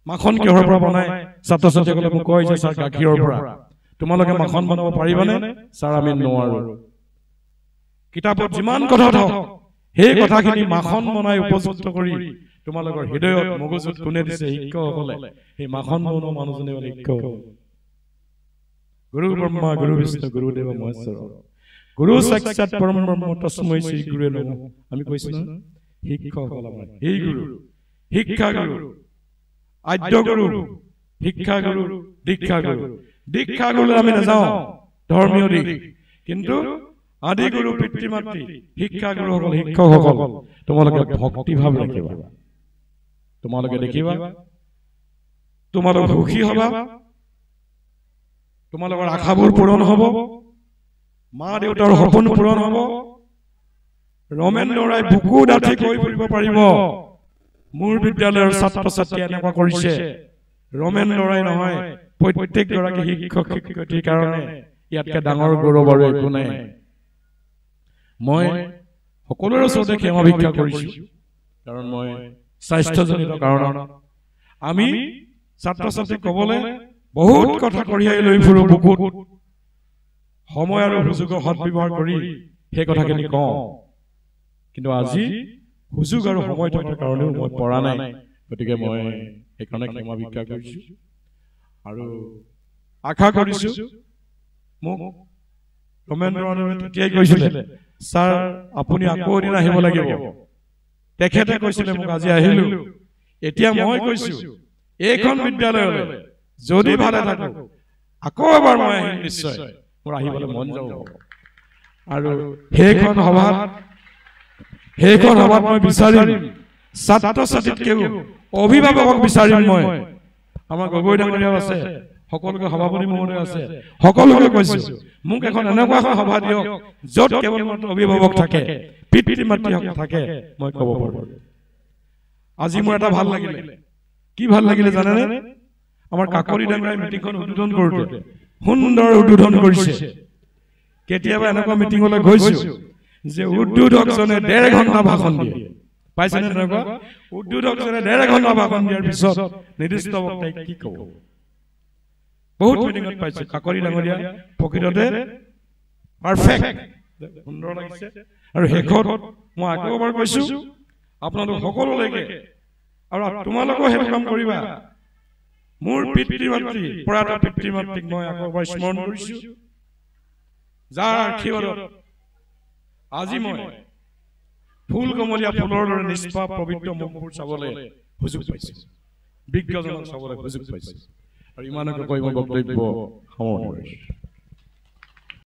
মাখন কিহৰ পৰা বনাই ছাত্ৰ-ছাত্ৰীসকলে মোক কয় যে ছাৰ গাখীৰৰ পৰা তোমালোকে মাখন বনাব পাৰিবানে ছাৰ আমি নোৱাৰো কিতাপত যিমান কথা থাকক সেই কথাখিনি মাখন বনাই উপযুক্ত কৰি তোমালোকৰ হৃদয়ত মগজুত কোনে দিছে শিক্ষকসকলে সেই মাখন বনোৱা মানুহজনে হ'ল শিক্ষক গুৰু ব্ৰহ্মা গুৰু বিষ্ণু গুৰুদেৱ মহেশ্বৰ গুৰু সাক্ষাৎ পৰম ব্ৰহ্ম তস্मै শ্ৰী গুৰুৱে নমঃ আমি কৈছো না শিক্ষকসকল আমাৰ এই গুৰু শিক্ষা গুৰু আদ্য গুৰু শিক্ষা গুৰু দীক্ষা গুৰু আমি নাযাওঁ ধৰ্মীয় দিশ কিন্তু আদি গুৰু পিতৃ মাতৃ শিক্ষা গুৰুসকল শিক্ষকসকল তোমালোকে ভক্তি ভাৱ ৰাখিবা তোমালোকে দেখিবা তোমালোক সুখী হবা তোমালোকৰ আশাবোৰ পূৰণ হ'ব মা দেউতাৰ সপোন পূৰণ হ'ব ৰমেন লৰাই বুকু ডাঠি কৈ ফুৰিব পাৰিব মোৰ বিদ্যালয়ৰ ছাত্ৰ-ছাত্ৰী এনেকুৱা কৰিছে ৰমেন লৰাই নহয় প্ৰত্যেক গৰাকী শিক্ষক শিক্ষয়িত্ৰীৰ কাৰণে ইয়াতকৈ ডাঙৰ গৌৰৱ আৰু একো নাই মই সকলোৰে ওচৰতে ক্ষমা ভিক্ষা কৰিছো কাৰণ মই স্বাস্থ্যজনিত কাৰণত আমি ছাত্ৰ-ছাত্ৰীক ক'বলৈ বহুত কথা কঢ়িয়াই লৈ ফুৰো বুকুত সময় আৰু সুযোগৰ সদ্ব্যৱহাৰ কৰি সেই কথাখিনি কওঁ কিন্তু আজি সুযোগ আৰু সময় থকাৰ কাৰণেও মই পৰা নাই গতিকে মই সেইকাৰণে ক্ষমা ভিক্ষা কৰিছো আৰু আশা কৰিছো মোক ৰমেন্দ্ৰনে তেতিয়াই কৈছিলে ছাৰ আপুনি আকৌ এদিন আহিব লাগিব তেখেতে কৈছিলে মোক আজি আহিলো এতিয়া মই কৈছো এইখন বিদ্যালয়লৈ যদি ভালে থাকো আকৌ এবাৰ মই আহিম নিশ্চয় মোৰ আহিবলৈ মন যাব আৰু সেইখন সভাত মই বিচাৰিম ছাত্ৰ-ছাত্ৰীতকৈও অভিভাৱকক বিচাৰিম মই আমাৰ গগৈ ডাঙৰীয়া আছে সকলোকে সভাপতি মহোদয় আছে সকলোকে কৈছো মোক এখন এনেকুৱা এখন সভা দিয়ক য'ত কেৱল অভিভাৱক থাকে পিতৃ মাতৃসকল থাকে মই ক'ব পাৰোঁ আজি মোৰ এটা ভাল লাগিলে কি ভাল লাগিলে জানেনে আমাৰ কাকলি ডাঙৰীয়াই মিটিংখন উদ্বোধন কৰোঁতে সুন্দৰ উদ্বোধন কৰিছে কেতিয়াবা এনেকুৱা মিটিঙলৈ গৈছো যে উদ্বোধকজনে 1.5 ঘণ্টা ভাষণ দিয়ে পাইছেনে তেনেকুৱা উদ্বোধকজনে 1.5 ঘণ্টা ভাষণ দিয়াৰ পিছত নিৰ্দিষ্ট বক্তাই কি ক'ব বহুত মিটিঙত পাইছো কাকলি ডাঙৰীয়া প্ৰকৃততে পাৰফেক্ট সুন্দৰ লাগিছে আৰু শেষত মই আকৌ এবাৰ কৈছো আপোনালোক সকলোলৈকে আৰু তোমালোকেও সেইটো কাম কৰিবা মোৰ পিতৃ মাতৃ প্ৰয়াত পিতৃ মাতৃক মই আকৌ এবাৰ স্মৰণ কৰিছো যাৰ আশীৰ্বাদত আজি মই ফুল কমলীয়া ফুলৰ দৰে নিষ্পাপ পবিত্ৰ মুখবোৰ চাবলৈ সুযোগ পাইছো বিজ্ঞজনক চাবলৈ সুযোগ পাইছো আৰু ইমানকে কৈ মই বক্তব্য সামৰণি মাৰিছো